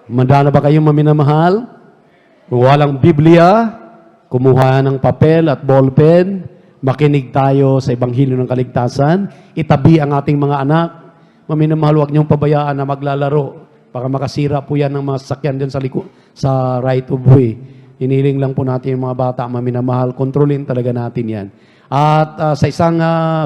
Manda na ba kayong maminamahal? Kung walang Biblia, kumuha ng papel at ballpen, makinig tayo sa Ebanghelyo ng Kaligtasan, itabi ang ating mga anak. Maminamahal, huwag niyong pabayaan na maglalaro. Baka makasira po yan ng mga sasakyan din sa right of way. Hiniling lang po natin yung mga bata, maminamahal, kontrolin talaga natin yan. At sa isang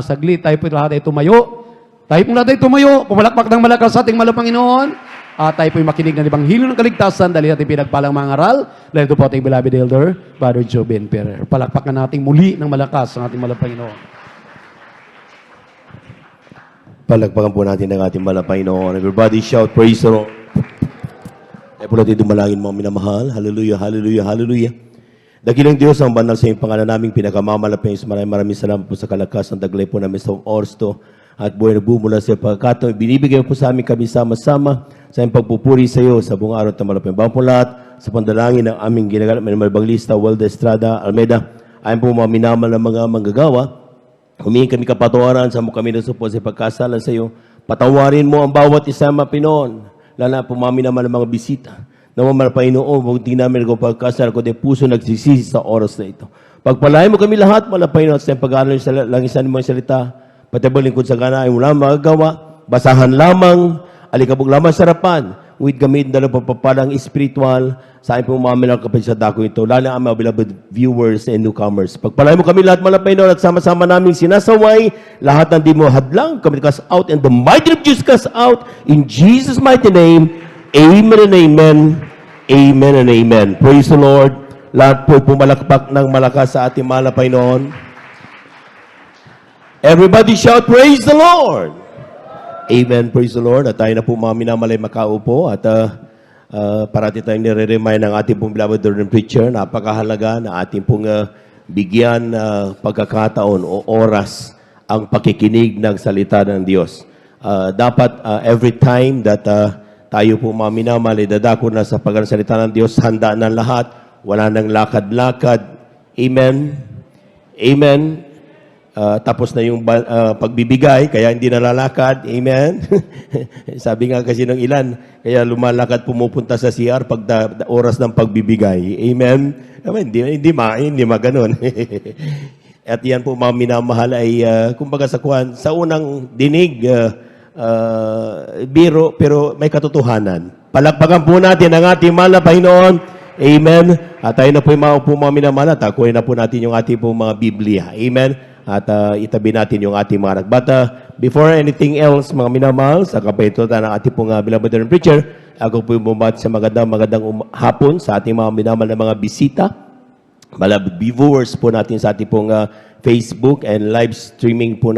saglit, tayo po lahat ay tumayo. Tayo po lahat ay tumayo, pumalakpak ng malakas sa ating mahal na Panginoon. At tayo po'y makinig ng Ebanghelyo ng Kaligtasan dahil natin pinagpalang mga aral. Dahil ito po ating beloved elder, Father Joe Ben Ferrer. Palakpakan natin muli ng malakas ang ating mahal na Panginoon. Palakpakan po natin ang ating mahal na Panginoon. Everybody shout, praise the Lord. Tayo po natin dumalangin mga minamahal. Hallelujah, hallelujah, hallelujah. Dakilang Diyos, ang banal sa iyong pangalan namin, pinagkamamalapin. Maraming salamat po sa kalakasan. Taglay po namin sa oras to. At buhay na bumula sa pagkakataon. Binibigay po sa amin kami sama-sama sa iyong pagpupuri sa iyo sa buong araw at malapit. Bago po lahat sa pandalangin ng aming ginagalap ng Malbanglista, Walda Estrada, Almeida, ayon po mga minamal na mga manggagawa. Humingi kami kapatawaran sa mo kami na supo sa pagkasalan sa iyo. Patawarin mo ang bawat isa Pinoon. Lalo na po mga minamal na mga bisita. Naman Panginoon, huwag di namin ko pagkasal ko de puso nagsisisi sa oras na ito. Pagpalain mo kami lahat, Panginoon, sa pag-aaral sa langisan mo ang salita. Patibol lingkod sa gana ay wala magagawa, basahan lamang, alikabog lamang sarapan, with gamit na pagpapalang espiritual, sa aking pumamil ang kapatid sa dako ito, lalo ang mga beloved viewers and newcomers. Pagpalain mo kami lahat, Panginoon, at sama-sama namin sinasaway, lahat ng di mo hadlang, kami cast out, and the mighty of Jesus cast out, in Jesus' mighty name, amen and amen, amen and amen. Praise the Lord. Lahat po pumalakpak ng malakas sa ating mahal na Panginoon. Everybody shout, praise the Lord! Amen, praise the Lord. At tayo na po mga minamalay makaupo at parati tayong nire-remind ng ating pong beloved Lord and Preacher, napakahalaga na ating pong bigyan pagkakataon o oras ang pakikinig ng salita ng Diyos. Dapat every time that tayo po mga minamalay, dadako na sa pagsalita ng Diyos, handa ng lahat, wala nang lakad-lakad. Amen? Amen? Tapos na yung pagbibigay, kaya hindi nalalakad. Amen? Sabi nga kasi ng ilan, kaya lumalakad pumupunta sa CR pag oras ng pagbibigay. Amen? Hindi maganon. At yan po mga minamahal ay, kumbaga sa unang dinig, biro, pero may katotohanan. Palakpakan po natin ang ating mahal na Panginoon. Amen? At tayo na po yung mga minamahal at akuhin na po natin yung ating po mga Biblia. Amen? At itabi natin yung ating mga nagbata. Before anything else, mga minamahal, sa kapitutan ng ating pong beloved and preacher, ako po yung bumati sa magandang hapon sa ating mga minamahal na mga bisita, mga viewers po natin sa ating pong Facebook and live streaming po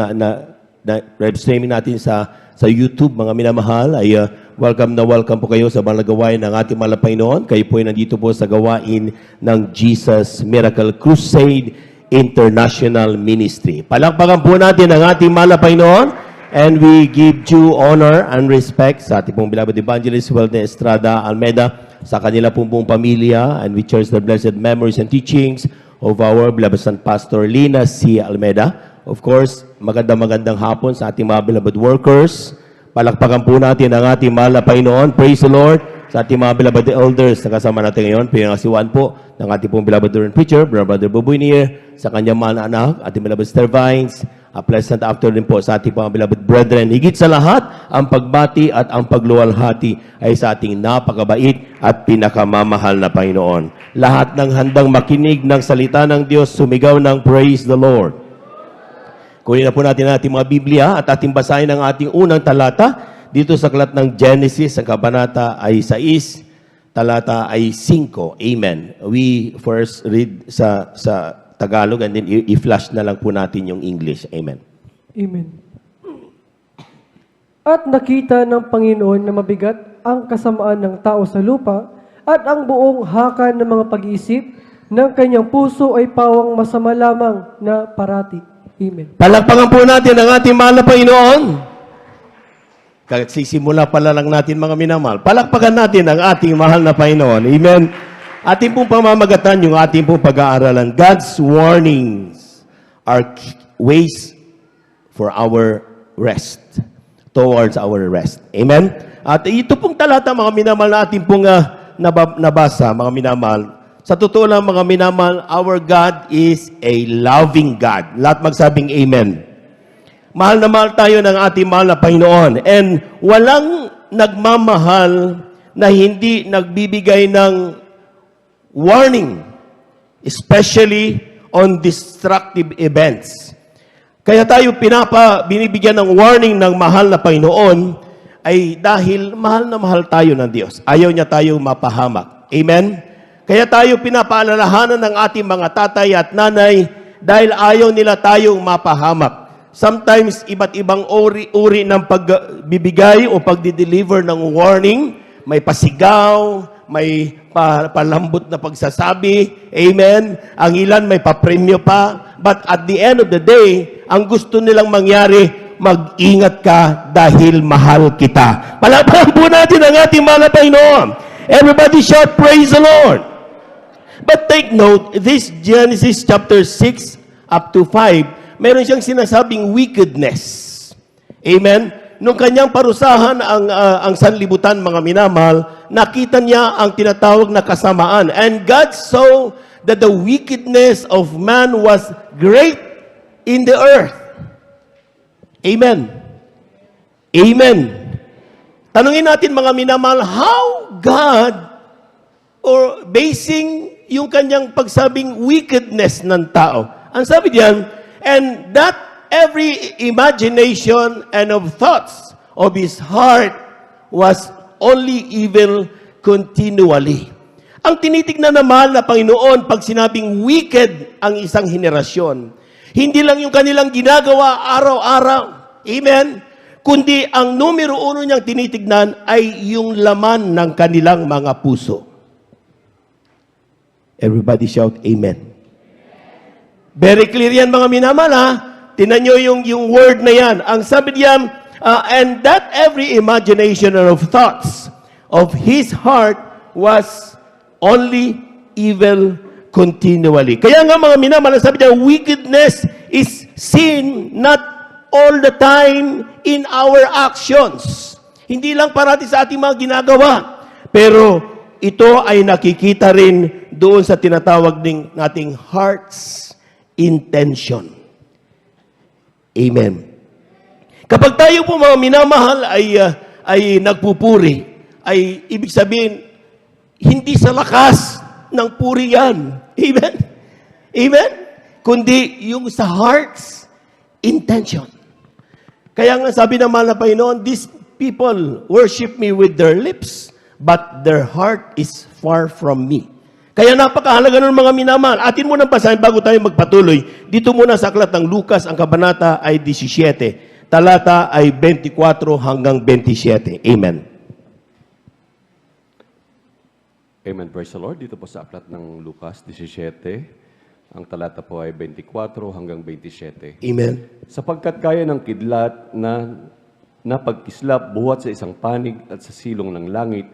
live streaming natin sa YouTube, mga minamahal, ay welcome po kayo sa mga gawain ng ating mahal na Panginoon. Kayo po ay nandito po sa gawain ng Jesus Miracle Crusade International Ministry. Palakpakan po natin ang ating mahal na Panginoon, and we give due honor and respect sa ating pong beloved Evangelist Walda Estrada Almeida, sa kanila pong pamilya, and we cherish the blessed memories and teachings of our beloved Son Pastor Lina C. Almeida. Of course, magandang hapon sa ating mga beloved workers. Palakpakan po natin ang ating mahal na Panginoon. Praise the Lord. Sa ating mga beloved elders na kasama natin ngayon, pinangasiwan po ng ating pong beloved Lord and Preacher, Brother Buboy Nier, sa kanyang mga anak, ating beloved Sister Vines. A pleasant afternoon po sa ating mga beloved brethren. Higit sa lahat, ang pagbati at ang pagluwalhati ay sa ating napakabait at pinakamamahal na Panginoon. Lahat ng handang makinig ng salita ng Diyos, sumigaw ng praise the Lord. Kunin na po natin ang ating mga Biblia at ating basahin ang ating unang talata dito sa aklat ng Genesis. Ang kabanata ay 6, talata ay 5. Amen. We first read sa Tagalog and then i-flash na lang po natin yung English. Amen. Amen. At nakita ng Panginoon na mabigat ang kasamaan ng tao sa lupa at ang buong haka ng mga pag-iisip ng kanyang puso ay pawang masama lamang na parati. Amen. Palakpakan po natin ang ating mahal na Panginoon. Sisimula pala lang natin mga minamahal. Palakpakan natin ang ating mahal na Panginoon. Amen. Ating pong pamamagatan yung ating pong pag-aaralan. God's warnings are ways for our rest. Towards our rest. Amen. At ito pong talata, mga minamahal, na ating pong nabasa, mga minamahal. Sa totoo lang, mga minamahal, our God is a loving God. Lahat magsabing amen. Mahal na mahal tayo ng ating mahal na Panginoon. And walang nagmamahal na hindi nagbibigay ng warning, especially on destructive events. Kaya tayo binibigyan ng warning ng mahal na Panginoon ay dahil mahal na mahal tayo ng Diyos. Ayaw niya tayo mapahamak. Amen? Kaya tayo pinapaalalahanan ng ating mga tatay at nanay dahil ayaw nila tayong mapahamak. Sometimes, iba't ibang uri ng pagbibigay o pagdi-deliver ng warning. May pasigaw, may palambot na pagsasabi. Amen? Ang ilan may papremyo pa. But at the end of the day, ang gusto nilang mangyari, mag-ingat ka dahil mahal kita. Palakpakan po natin ang ating mahal na Panginoon. Everybody shout, praise the Lord. But take note, this Genesis chapter 6 up to 5, meron siyang sinasabing wickedness. Amen? Nung kanyang parusahan ang sanlibutan, mga minamahal, nakita niya ang tinatawag na kasamaan. And God saw that the wickedness of man was great in the earth. Amen. Amen. Tanungin natin, mga minamahal, how God, or basing yung kanyang pagsabing wickedness ng tao. Ang sabi diyan, and that every imagination and of thoughts of his heart was only evil continually. Ang tinitignan na mahal na Panginoon pag sinabing wicked ang isang henerasyon, hindi lang yung kanilang ginagawa araw-araw, amen, kundi ang numero uno niyang tinitignan ay yung laman ng kanilang mga puso. Everybody shout, amen. Very clear yan, mga minamahal, ha? Tinan nyo yung word na yan. Ang sabi diyan, and that every imagination of thoughts of his heart was only evil continually. Kaya nga, mga minamahal, sabi diyan, wickedness is seen not all the time in our actions. Hindi lang parati sa ating mga ginagawa. Pero ito ay nakikita rin doon sa tinatawag nating heart's intention. Amen. Kapag tayo po, mga minamahal, ay nagpupuri, ay ibig sabihin, hindi sa lakas ng puri yan. Amen? Amen? Kundi yung sa heart's intention. Kaya nga sabi ng mahal na Panginoon, these people worship me with their lips, but their heart is far from me. Kaya napakahalaga ng mga minamahal. Atin mo nang basahin bago tayo magpatuloy. Dito muna sa aklat ng Lucas, ang kabanata ay 17. Talata ay 24 hanggang 27. Amen. Amen. Praise the Lord. Dito po sa aklat ng Lucas 17, ang talata po ay 24 hanggang 27. Amen. Sapagkat kaya ng kidlat na napagkislap buhat sa isang panig at sa silong ng langit,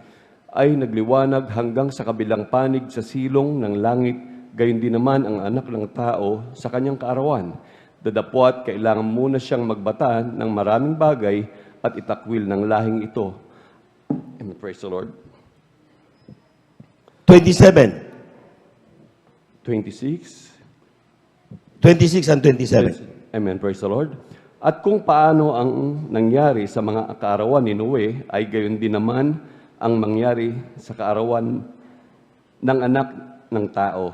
ay nagliwanag hanggang sa kabilang panig sa silong ng langit, gayon din naman ang anak ng tao sa kanyang kaarawan. Dadapwat, kailangan muna siyang magbataan ng maraming bagay at itakwil ng lahing ito. Amen. Praise the Lord. 27. 26. 26 and 27. Amen. Praise the Lord. At kung paano ang nangyari sa mga kaarawan ni Noe, ay gayon din naman ang mangyari sa kaarawan ng anak ng tao.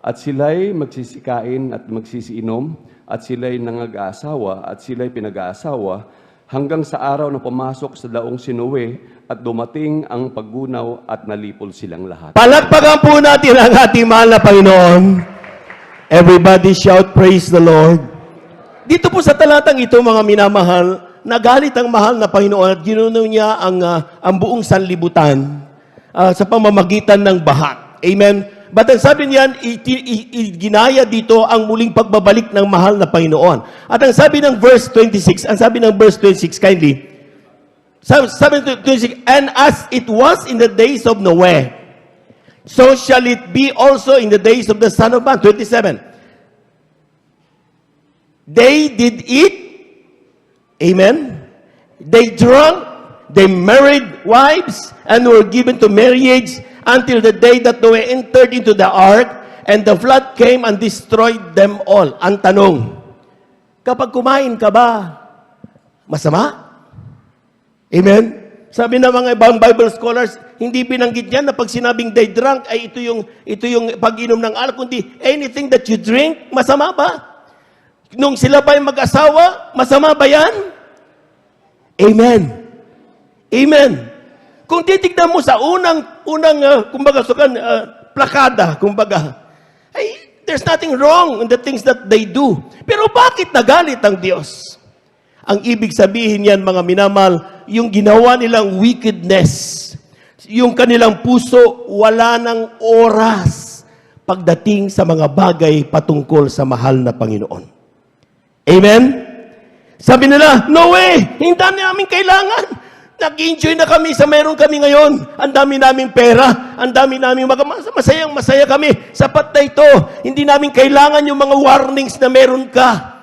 At sila'y magsisikain at magsisiinom, at sila'y nangag-aasawa, at sila'y pinag-aasawa, hanggang sa araw na pumasok sa daong si Noe, at dumating ang paggunaw at nalipol silang lahat. Palakpakan po natin ang ating mahal na Panginoon. Everybody shout, praise the Lord. Dito po sa talatang ito, mga minamahal, nagalit ang mahal na Panginoon at ginunaw niya ang buong sanlibutan sa pamamagitan ng baha. Amen? But ang sabi niyan, ginaya dito ang muling pagbabalik ng mahal na Panginoon. At ang sabi ng verse 26, kindly, sabi ng 26, and as it was in the days of Noah, so shall it be also in the days of the Son of Man. 27. They did eat, amen, they drank, they married, wives and were given to marriage until the day that Noah entered into the ark and the flood came and destroyed them all. Ang tanong, kapag kumain ka ba, masama? Amen? Sabi ng mga ibang Bible scholars, hindi binanggit yan na pag sinabing they drank ay ito yung pag-inom ng alcohol, kundi anything that you drink, masama ba? Nung sila ba yung mag-asawa, masama ba yan? Amen. Amen. Kung titignan mo sa kumbaga, plakada, kumbaga, ay, there's nothing wrong in the things that they do. Pero bakit nagalit ang Diyos? Ang ibig sabihin yan, mga minamahal, yung ginawa nilang wickedness, yung kanilang puso, wala ng oras pagdating sa mga bagay patungkol sa mahal na Panginoon. Amen? Sabi nila, no way, hindi namin kailangan. Nag-enjoy na kami sa meron kami ngayon. Ang dami naming pera, ang dami naming masaya kami. Sapat na ito. Hindi namin kailangan yung mga warnings na meron ka.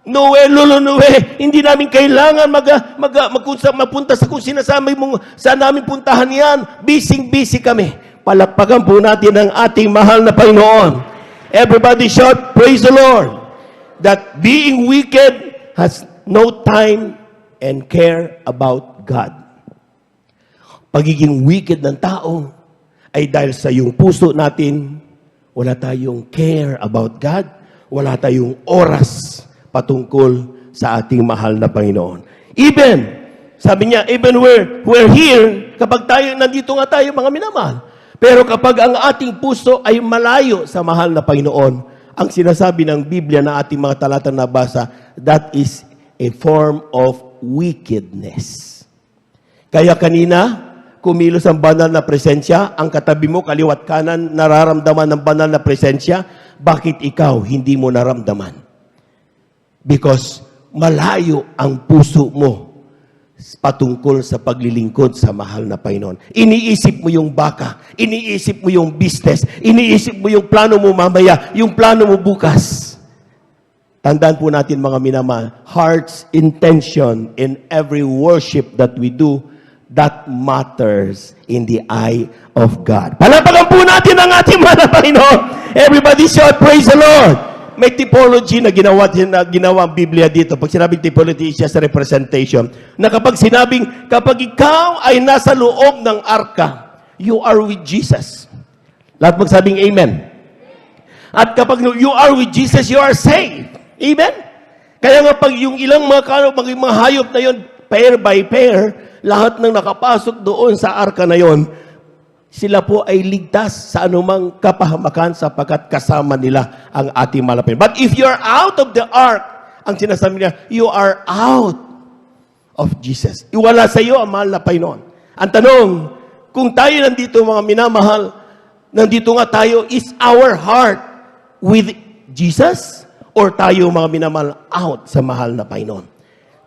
Noe, lolo Noe, hindi namin kailangan mapunta sa kung sinasabi mong saan namin puntahan yan. Busy kami. Palakpakan po natin ang ating mahal na Panginoon. Everybody shout, praise the Lord. That being wicked has no time and care about God. Pagiging wicked ng tao ay dahil sa yung puso natin, wala tayong care about God, wala tayong oras patungkol sa ating mahal na Panginoon. Even, sabi niya, even we're here, kapag nandito nga tayo mga minamahal, pero kapag ang ating puso ay malayo sa mahal na Panginoon, ang sinasabi ng Biblia na ating mga talatang nabasa, that is a form of wickedness. Kaya kanina, kumilos ang banal na presensya, ang katabi mo, kaliwat kanan, nararamdaman ng banal na presensya, bakit ikaw hindi mo naramdaman? Because malayo ang puso mo patungkol sa paglilingkod sa mahal na Panginoon. Iniisip mo yung baka, iniisip mo yung business, iniisip mo yung plano mo mamaya, yung plano mo bukas. Tandaan po natin mga minamahal, heart's intention in every worship that we do, that matters in the eye of God. Palapagan po natin ang ating mahal na Panginoon. Everybody shout, praise the Lord. May typology na ginawa ang Biblia dito. Pag sinabing typology, siya sa representation. Na kapag ikaw ay nasa loob ng arka, you are with Jesus. Lahat magsabing amen. At kapag you are with Jesus, you are saved. Amen? Kaya nga pag yung ilang mga hayop na yon, pair by pair, lahat ng nakapasok doon sa arka na yon, sila po ay ligtas sa anumang kapahamakan sapagkat kasama nila ang ating malapit. But if you're out of the ark, ang sinasabi niya, you are out of Jesus. Iwala sa iyo ang mahal na Panginoon. Ang tanong, kung tayo nandito mga minamahal, nandito nga tayo, is our heart with Jesus? Or tayo mga minamahal out sa mahal na Panginoon?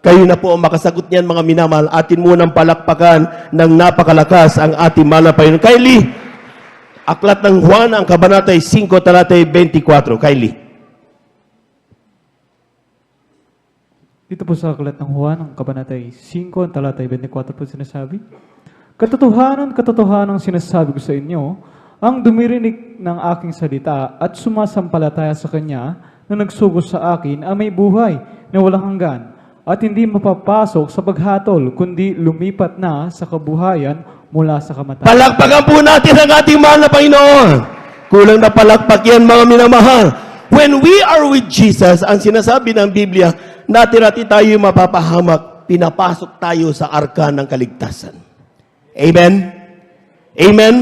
Kayo na po ang makasagot niyan mga minamahal. Atin munang palakpakan ng napakalakas ang ating mahal na Panginoon. Kylie, Aklat ng Juan, ang kabanatay 5, talatay 24. Kylie. Dito po sa Aklat ng Juan, ang kabanatay 5, ang talatay 24 po sinasabi, Katotohanan sinasabi ko sa inyo, ang dumirinig ng aking salita at sumasampalataya sa Kanya na nagsugo sa akin ay may buhay na walang hanggan at hindi mapapasok sa paghatol, kundi lumipat na sa kabuhayan mula sa kamatayan. Palakpakan po natin ang ating mahal na Panginoon. Kulang na palakpak yan mga minamahal. When we are with Jesus, ang sinasabi ng Biblia, natin tayo mapapahamak, pinapasok tayo sa arka ng kaligtasan. Amen? Amen?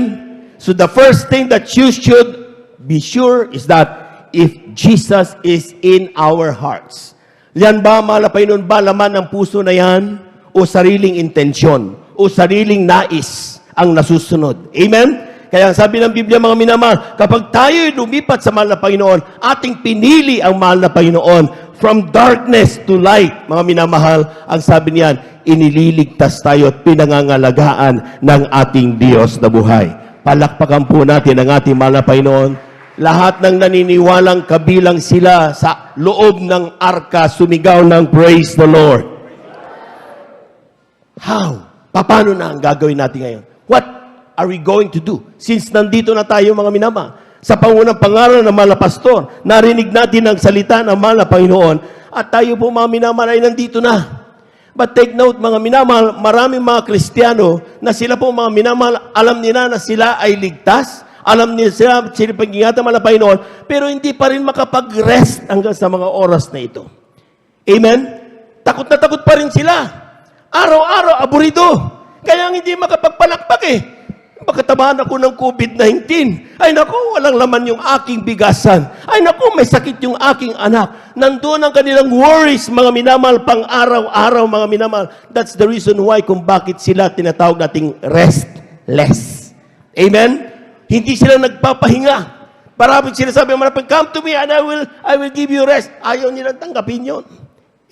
So the first thing that you should be sure is that if Jesus is in our hearts. Yan ba, mahal na Panginoon, ba laman ng puso na yan? O sariling intensyon? O sariling nais ang nasusunod? Amen? Kaya sabi ng Biblia, mga minamahal, kapag tayo'y lumipat sa mahal na Panginoon, ating pinili ang mahal na Panginoon from darkness to light, mga minamahal, ang sabi niyan, inililigtas tayo at pinangangalagaan ng ating Diyos na buhay. Palakpakan po natin ang ating mahal na Panginoon. Lahat ng naniniwalang kabilang sila sa loob ng arka, sumigaw ng praise the Lord. How? Paano na ang gagawin natin ngayon? What are we going to do? Since nandito na tayo mga minamahal, sa pangunang pangaral ng mga pastor, narinig natin ang salita ng mahal na Panginoon, at tayo po mga minamahal ay nandito na. But take note mga minamahal, maraming mga Kristiyano na sila po mga minamahal, alam nila na sila ay ligtas, alam nila sila pag-ingatan ng Panginoon, pero hindi pa rin makapag-rest hanggang sa mga oras na ito. Amen? Takot na takot pa rin sila. Araw-araw, aburido. Kaya hindi makapagpalakpak eh. Pagkatamaan ako ng COVID-19. Ay naku, walang laman yung aking bigasan. Ay naku, may sakit yung aking anak. Nandun ang kanilang worries, mga minamahal, pang araw-araw, mga minamahal. That's the reason why kung bakit sila tinatawag nating restless. Amen? Hindi sila nagpapahinga. Parang sila sabi, come to me and I will give you rest. Ayaw nilang tanggapin yun.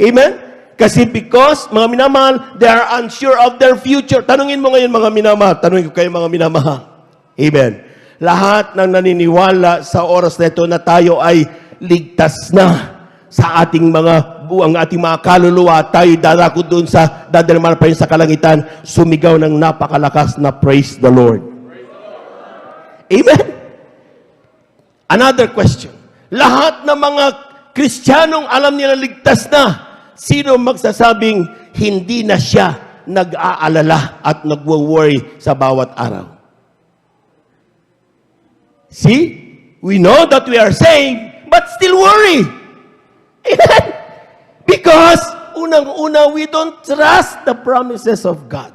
Amen? Kasi because, mga minamahal, they are unsure of their future. Tanungin mo ngayon, mga minamahal. Tanungin ko kayo, mga minamahal. Amen. Lahat ng naniniwala sa oras na ito na tayo ay ligtas na sa ating mga buang, ating mga kaluluwa. Tayo dadako doon sa, dadalaman pa rin sa kalangitan, sumigaw ng napakalakas na praise the Lord. Amen. Another question. Lahat ng mga Kristiyanong alam nila ligtas na. Sino magsasabing hindi na siya nag-aalala at nagwo-worry sa bawat araw? See? We know that we are saved, but still worry. Amen? Because, unang-una, we don't trust the promises of God.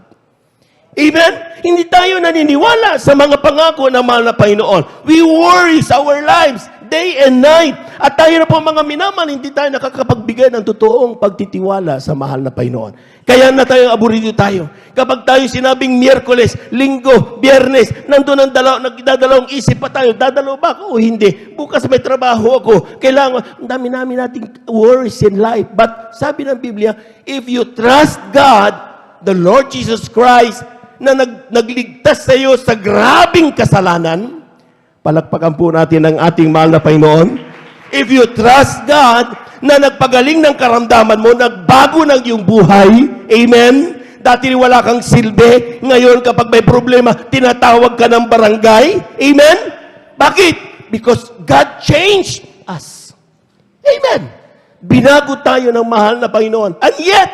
Amen? Hindi tayo naniniwala sa mga pangako ng mahal na Panginoon. We worry sa our lives, day and night. At tayo na po mga minamahal, hindi tayo nakakapagbigay ng totoong pagtitiwala sa mahal na Panginoon. Kaya na tayo aburido tayo. Kapag tayo sinabing Miyerkules, Linggo, Biyernes, nandun ang nagdadalawang isip pa tayo, dadalaw ba ako o hindi? Bukas may trabaho ako. Kailangan, ang dami-dami nating worries in life. But sabi ng Biblia, if you trust God, the Lord Jesus Christ, na nagligtas sa iyo sa grabing kasalanan, palakpakan po natin ang ating mahal na Panginoon. If you trust God, na nagpagaling ng karamdaman mo, nagbago ng iyong buhay, amen? Dati wala kang silbi, ngayon kapag may problema, tinatawag ka ng barangay, amen? Bakit? Because God changed us. Amen? Binago tayo ng mahal na Panginoon. And yet,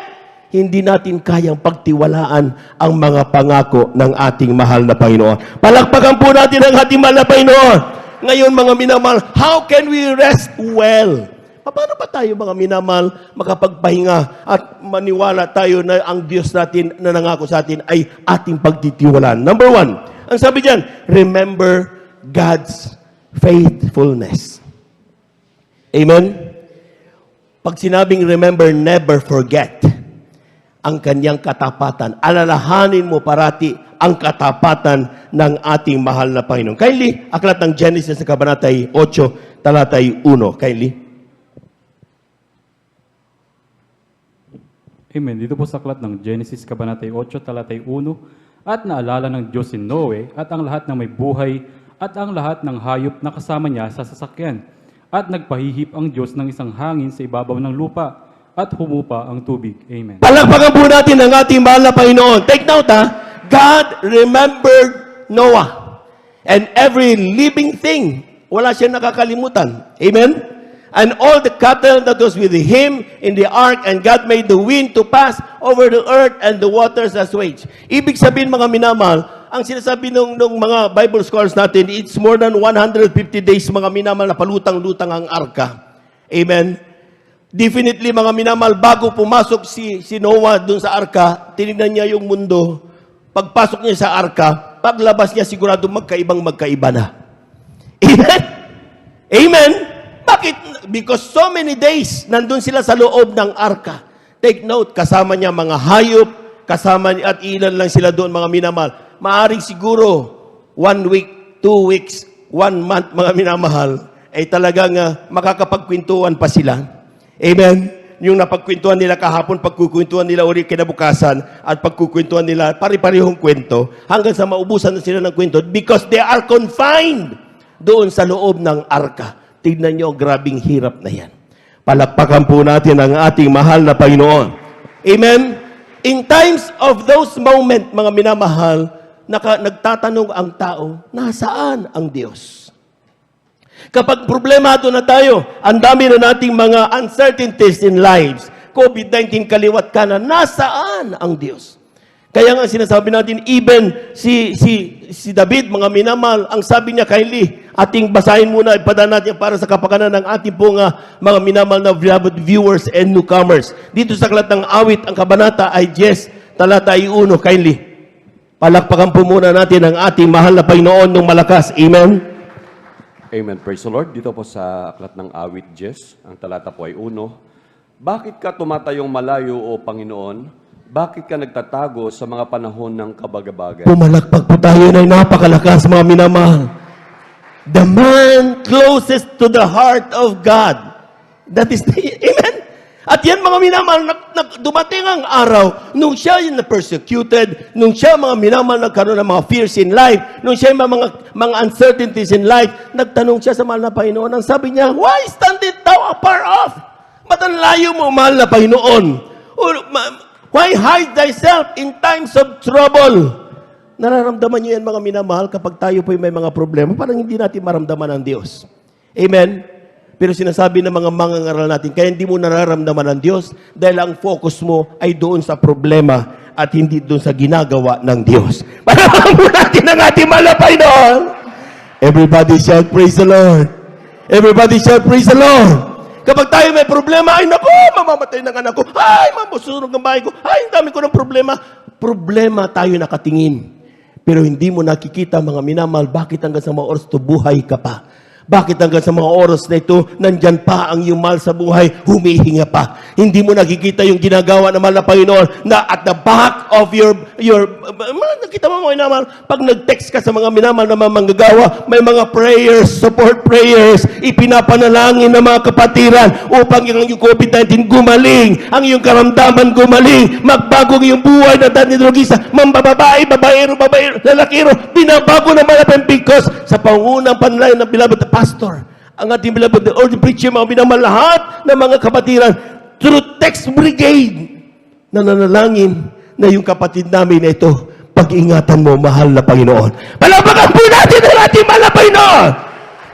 hindi natin kayang pagtiwalaan ang mga pangako ng ating mahal na Panginoon. Palakpakan po natin ang ating mahal na Panginoon. Ngayon, mga minamahal, how can we rest well? Paano ba tayo, mga minamahal, makapagpahinga at maniwala tayo na ang Diyos natin na nangako sa atin ay ating pagtitiwalaan? Number one, ang sabi diyan, remember God's faithfulness. Amen? Pag sinabing remember, never forget ang kanyang katapatan. Alalahanin mo parati ang katapatan ng ating mahal na Panginoon. Kindly, aklat ng Genesis sa kabanatay 8, talatay 1. Kindly. Amen. Dito po sa aklat ng Genesis kabanatay 8, talatay 1. At naalala ng Diyos si Noe at ang lahat ng may buhay at ang lahat ng hayop na kasama niya sa sasakyan. At nagpahihip ang Diyos ng isang hangin sa ibabaw ng lupa at humupa ang tubig. Amen. Palakpakan po natin ang ating mahal na Panginoon. Take note ha, God remembered Noah and every living thing. Wala siyang nakakalimutan. Amen? And all the cattle that was with him in the ark, and God made the wind to pass over the earth and the waters assuage. Ibig sabihin mga minamahal, ang sinasabi ng mga Bible scholars natin, it's more than 150 days mga minamahal na palutang-lutang ang arka. Amen? Definitely mga minamahal, bago pumasok si Noah dun sa arka, tinignan niya yung mundo. Pagpasok niya sa arka, paglabas niya sigurado magkaiba na. Amen? Amen? Bakit? Because so many days, nandun sila sa loob ng arka. Take note, kasama niya mga hayop, kasama niya, at ilan lang sila doon mga minamahal. Maaring siguro, 1 week, 2 weeks, 1 month mga minamahal, ay talagang makakapagkwentuhan pa sila. Amen? Yung napagkwentuhan nila kahapon, pagkukwentuhan nila ulit kinabukasan, at pagkukwentuhan nila, pari-parihong kwento, hanggang sa maubusan na sila ng kwento, because they are confined doon sa loob ng arka. Tignan nyo, grabing hirap na yan. Palakpakan po natin ang ating mahal na Panginoon. Amen? In times of those moment, mga minamahal, nagtatanong ang tao, nasaan ang Diyos? Kapag problemado na tayo, ang dami na nating mga uncertainties in lives, COVID-19 kaliwat kanan, nasaan ang Diyos? Kaya nga sinasabi natin, even si David, mga minamahal, ang sabi niya kay Lee, ating basahin muna, ipadaan natin para sa kapakanan ng ating pong mga minamahal na beloved viewers and newcomers. Dito sa Aklat ng Awit, ang kabanata ay 10, talata ay 1, kay Lee. Palakpakan po muna natin ang ating mahal na Panginoon ng malakas. Amen? Amen. Praise the Lord. Dito po sa Aklat ng Awit 10, ang talata po ay 1. Bakit ka tumatayong malayo, O Panginoon? Bakit ka nagtatago sa mga panahon ng kabagabagan? Pumalakpak po tayo ng napakalakas, mga minamahal. The man closest to the heart of God. That is, amen? At yan, mga minamahal, dumating ang araw, nung siya yung persecuted, nung siya, mga minamahal, nagkaroon ng mga fears in life, nung siya yung mga uncertainties in life, nagtanong siya sa mahal na Panginoon. Ang sabi niya, why standest thou afar off? Ba't ang layo mo, mahal na Panginoon? Why hide thyself in times of trouble? Nararamdaman niyo yan, mga minamahal, kapag tayo po may mga problema, parang hindi natin maramdaman ang Diyos. Amen? Pero sinasabi ng mga mangangaral natin, kaya hindi mo nararamdaman ang Diyos dahil ang focus mo ay doon sa problema at hindi doon sa ginagawa ng Diyos. Parahan mo natin ang ating malapay doon. Everybody shout, praise the Lord. Everybody shout, praise the Lord. Kapag tayo may problema, ay naku, mamamatay ng anak ko. Ay, mamusunog ng bahay ko. Ay, ang dami ko ng problema. Problema tayo nakatingin. Pero hindi mo nakikita, mga minamahal, bakit hanggang sa mga oras to buhay ka pa? Bakit hanggang sa mga oras na ito, nandyan pa ang iyong mahal sa buhay, humihinga pa? Hindi mo nakikita yung ginagawa ng mahal na Panginoon na at the back of your nakita mo, mga minamahal, pag nag-text ka sa mga minamahal na mga manggagawa, may mga prayers, support prayers, ipinapanalangin ng mga kapatiran upang yung COVID-19 gumaling, ang iyong karamdaman gumaling, magbago ang iyong buhay na dati drogista, mambababae, babaero, lalakiro, binabago ng malapang because sa pangunang panalangin ng beloved pastor, ang ating beloved ordained preacher, mga binamahal, lahat ng mga kapatiran, through text brigade, na nanalangin na yung kapatid namin na ito, pag-ingatan mo, mahal na Panginoon. Palapakan po natin ang ating mahal na Panginoon.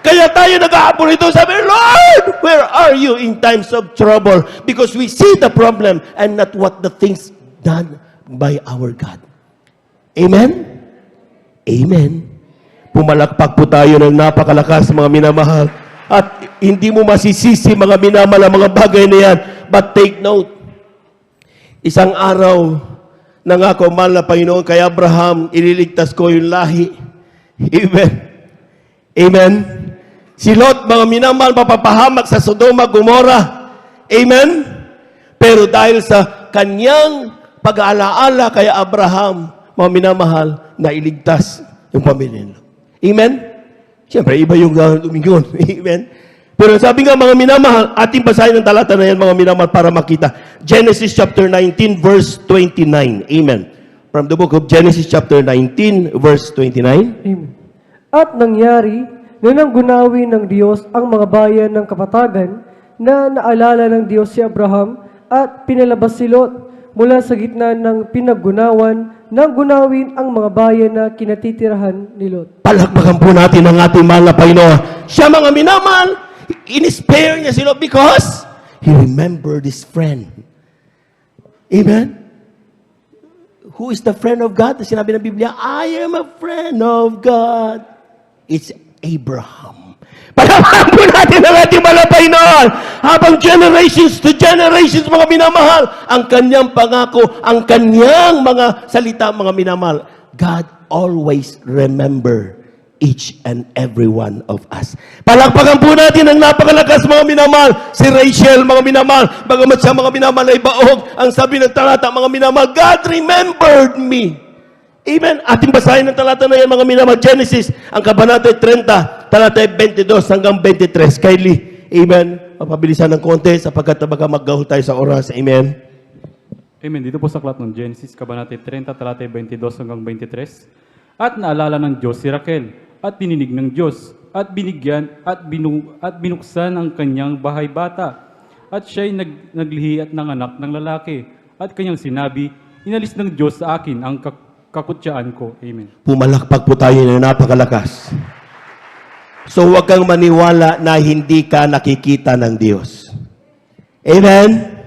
Kaya tayo nag-aapon ito, sabi, Lord, where are you in times of trouble? Because we see the problem and not what the things done by our God. Amen? Amen. Pumalakpak po tayo ng napakalakas, mga minamahal. At hindi mo masisisi, mga minamahal, ang mga bagay na yan. But take note, isang araw, nangako mahal na Panginoon kay Abraham, ililigtas ko yung lahi. Amen. Amen. Si Lot, mga minamahal, mapapahamak sa Sodoma, Gomora. Amen. Pero dahil sa kanyang pag-aalaala kay Abraham, mga minamahal, na iligtas yung pamilya nila. Amen? Siyempre, iba yung lumingon. Amen? Pero sabi nga, mga minamahal, ating basahin ng talata na yan, mga minamahal, para makita. Genesis chapter 19, verse 29. Amen. From the book of Genesis chapter 19, verse 29. Amen. At nangyari na nanggunawi ng Diyos ang mga bayan ng kapatagan na naalala ng Diyos si Abraham at pinalabas si Lot mula sa gitna ng pinaggunawan nang gunawin ang mga bayan na kinatitirahan ni Lot. Palakpakan po natin ang ating mahal na Panginoon. Siya, mga minamahal, in-spare niya si Lot because he remembered his friend. Amen? Who is the friend of God? Sinabi ng Biblia, I am a friend of God. It's Abraham. Palakpakan po natin ang ating mahal na Panginoon. Habang generations to generations, mga minamahal, ang kanyang pangako, ang kanyang mga salita, mga minamahal, God always remember each and every one of us. Palakpakan po natin ang napakalakas, mga minamahal. Si Rachel, mga minamahal, bagamat siya, mga minamahal, ay baog, ang sabi ng talata, mga minamahal, God remembered me. Amen. Ating basahin ng talata na yan, mga minamahal. Genesis, ang kabanata 30, talata 22 hanggang 23. Kylie, amen. Mapabilisan ng konti sapagkat baka maggahol tayo sa oras. Amen. Amen. Dito po sa aklat ng Genesis, kabanata 30, talata 22 hanggang 23. At naalala ng Diyos si Raquel, at dininig ng Diyos, at binigyan, at binuksan ang kanyang bahay bata. At siya'y naglihi at nanganak ng lalaki. At kanyang sinabi, inalis ng Diyos sa akin ang kakutsaan ko. Amen. Pumalakpak po tayo na napakalakas. So huwag kang maniwala na hindi ka nakikita ng Diyos. Amen?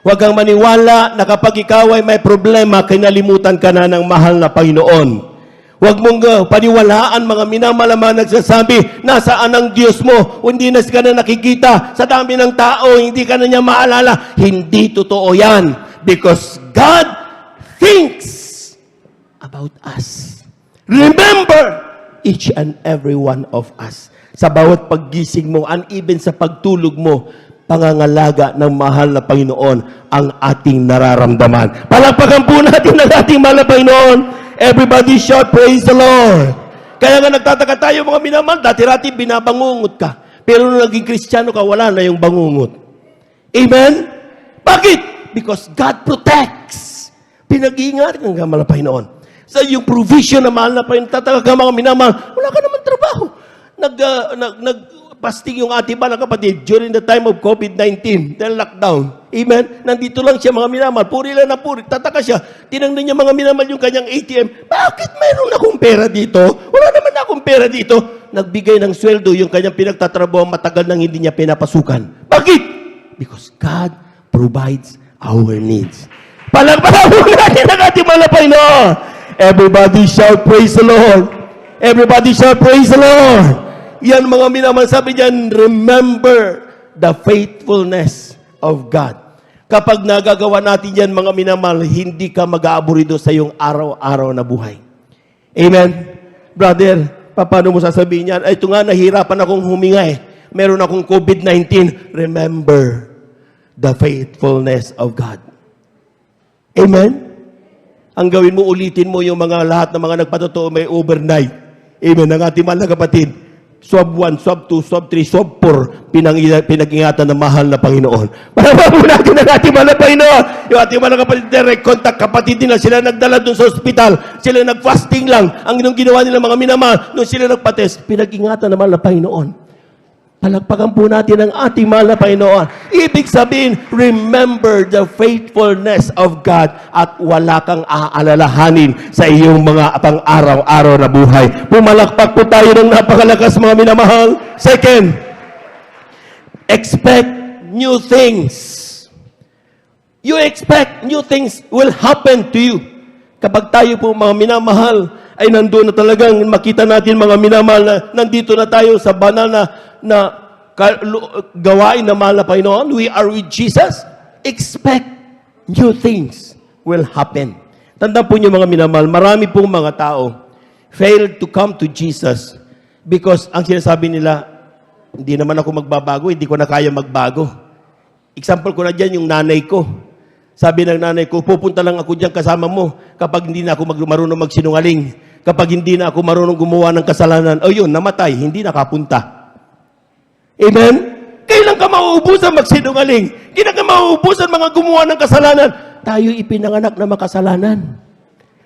Huwag kang maniwala na kapag ikaw ay may problema, kinalimutan ka na ng mahal na Panginoon. Huwag mong paniwalaan mga minamalaman nagsasabi, nasaan ang Diyos mo? Hindi na ka na nakikita. Sa dami ng tao, hindi ka na niya maalala. Hindi totoo yan. Because God thinks about us. Remember each and every one of us. Sa bawat paggising mo, and even sa pagtulog mo, pangangalaga ng mahal na Panginoon ang ating nararamdaman. Palakpakan po natin ang ating mahal na Panginoon. Everybody shout, praise the Lord. Kaya nga nagtataka tayo mga minamahal, dati-rati binabangungot ka. Pero nung naging Kristiyano ka, wala na yung bangungot. Amen? Bakit? Because God protects. Pinag-iingat ng mahal na Panginoon. Sa yung provision na mahal na Panginoon, tataka ka mga minamahal, wala ka naman trabaho. Nag-fasting yung ating mga kapatid during the time of COVID-19, the lockdown. Amen? Nandito lang siya mga minamahal, puri lang na puri. Tataka siya, tinangnan niya mga minamahal yung kanyang ATM. Bakit mayroon akong pera dito? Wala naman akong pera dito. Nagbigay ng sweldo yung kanyang pinagtatrabaho, matagal nang hindi niya pinapasukan. Bakit? Because God provides our needs. Palakpakan po natin ang ating mga Panginoon. Everybody shout, praise the Lord. Everybody shout, praise the Lord. Yan mga minamahal, sabi diyan, remember the faithfulness of God. Kapag nagagawa natin yan mga minamahal, hindi ka mag-aaburido sa iyong araw-araw na buhay. Amen? Brother, paano mo sasabihin yan? Ay, ito nga, nahirapan akong huminga eh. Meron akong COVID-19. Remember the faithfulness of God. Amen? Ang gawin mo, ulitin mo yung mga lahat ng mga nagpatotoo may overnight. Amen? Ang ating mahal na kapatid. Swab 1, Swab 2, Swab 3, Swab 4, pinag-ingatan ng mahal na Panginoon. Para po natin ang ating mahal na Panginoon. Yung ating mahal na kapatid, direct contact, kapatid nila, sila nagdala doon sa ospital, sila nag-fasting lang. Ang ginawa nila mga minamahal, nung sila nagpatest, pinag-ingatan ng mahal na Panginoon. Palakpakan po natin ang ating mahal na Panginoon. Ibig sabihin, remember the faithfulness of God at wala kang aalalahanin sa iyong mga pang-araw-araw na buhay. Pumalakpak po tayo ng napakalakas mga minamahal. Second, expect new things. You expect new things will happen to you. Kapag tayo po mga minamahal, ay nandoon na talagang makita natin mga minamahal na nandito na tayo sa banal na gawain na mahal na Panginoon. We are with Jesus. Expect new things will happen. Tandaan po niyo mga minamahal, marami pong mga tao failed to come to Jesus because ang sinasabi nila, hindi naman ako magbabago, hindi ko na kaya magbago. Example ko na dyan, yung nanay ko. Sabi ng nanay ko, pupunta lang ako dyan kasama mo kapag hindi na ako marunong magsinungaling. Kapag hindi na ako marunong gumawa ng kasalanan, o yun, namatay, hindi nakapunta. Amen? Kailan ka mauubusan magsinungaling? Kailan ka mauubusan mga gumawa ng kasalanan? Tayo ipinanganak na makasalanan.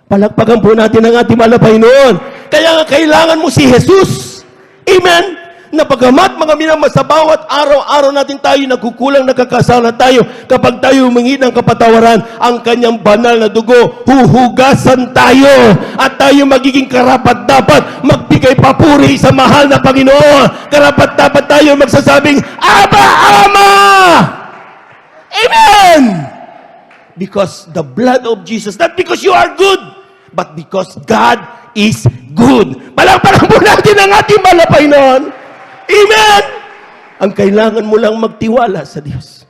Palakpakan po natin ang ating mahal na Panginoon. Kaya nga kailangan mo si Jesus. Amen? Na pagamat mga minamahal, sa bawat araw-araw natin tayo nagkukulang, nagkakasala tayo, kapag tayo humingi ng kapatawaran, ang kanyang banal na dugo, huhugasan tayo at tayo magiging karapat-dapat magbigay papuri sa mahal na Panginoon. Karapat-dapat tayo magsasabing, Aba, Ama! Amen! Because the blood of Jesus, not because you are good, but because God is good. Palakpakan po natin ang ating mahal na Panginoon. Amen! Ang kailangan mo lang magtiwala sa Diyos.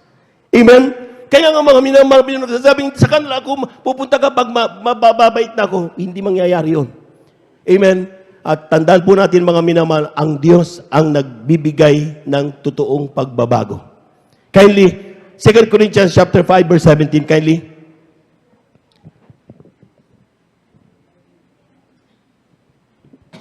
Amen? Kaya nga mga minamahal, nagsasabing sa kanila ako, pupunta kapag mababait na ako. Hindi mangyayari yun. Amen? At tandaan po natin mga minamahal, ang Diyos ang nagbibigay ng totoong pagbabago. Kindly, 2 Corinthians chapter 5 verse 17, kindly.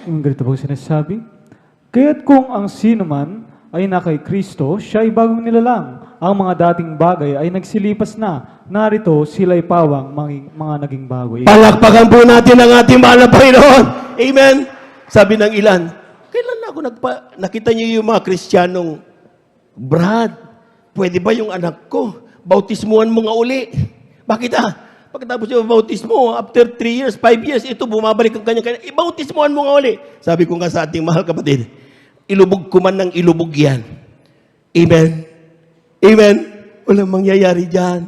Yung ganito po sinasabi, kaya't kung ang sino man ay na kay Kristo, siya ay bagong nilalang. Ang mga dating bagay ay nagsilipas na. Narito, sila'y pawang mga naging bago. Palakpakan po natin ang ating mahal na Panginoon. Amen? Sabi ng ilan, kailan ako nakita niyo yung mga Kristiyanong, Brad, pwede ba yung anak ko? Bautismuhan mo nga uli. Bakit Pagkatapos yung bautismo, after 3 years, 5 years, ito, bumabalik ang kanya-kanya. Ibautismoan mo nga uli. Sabi ko nga sa ating mahal kapatid, ilubog ko man ng ilubog yan. Amen? Amen? Walang mangyayari dyan.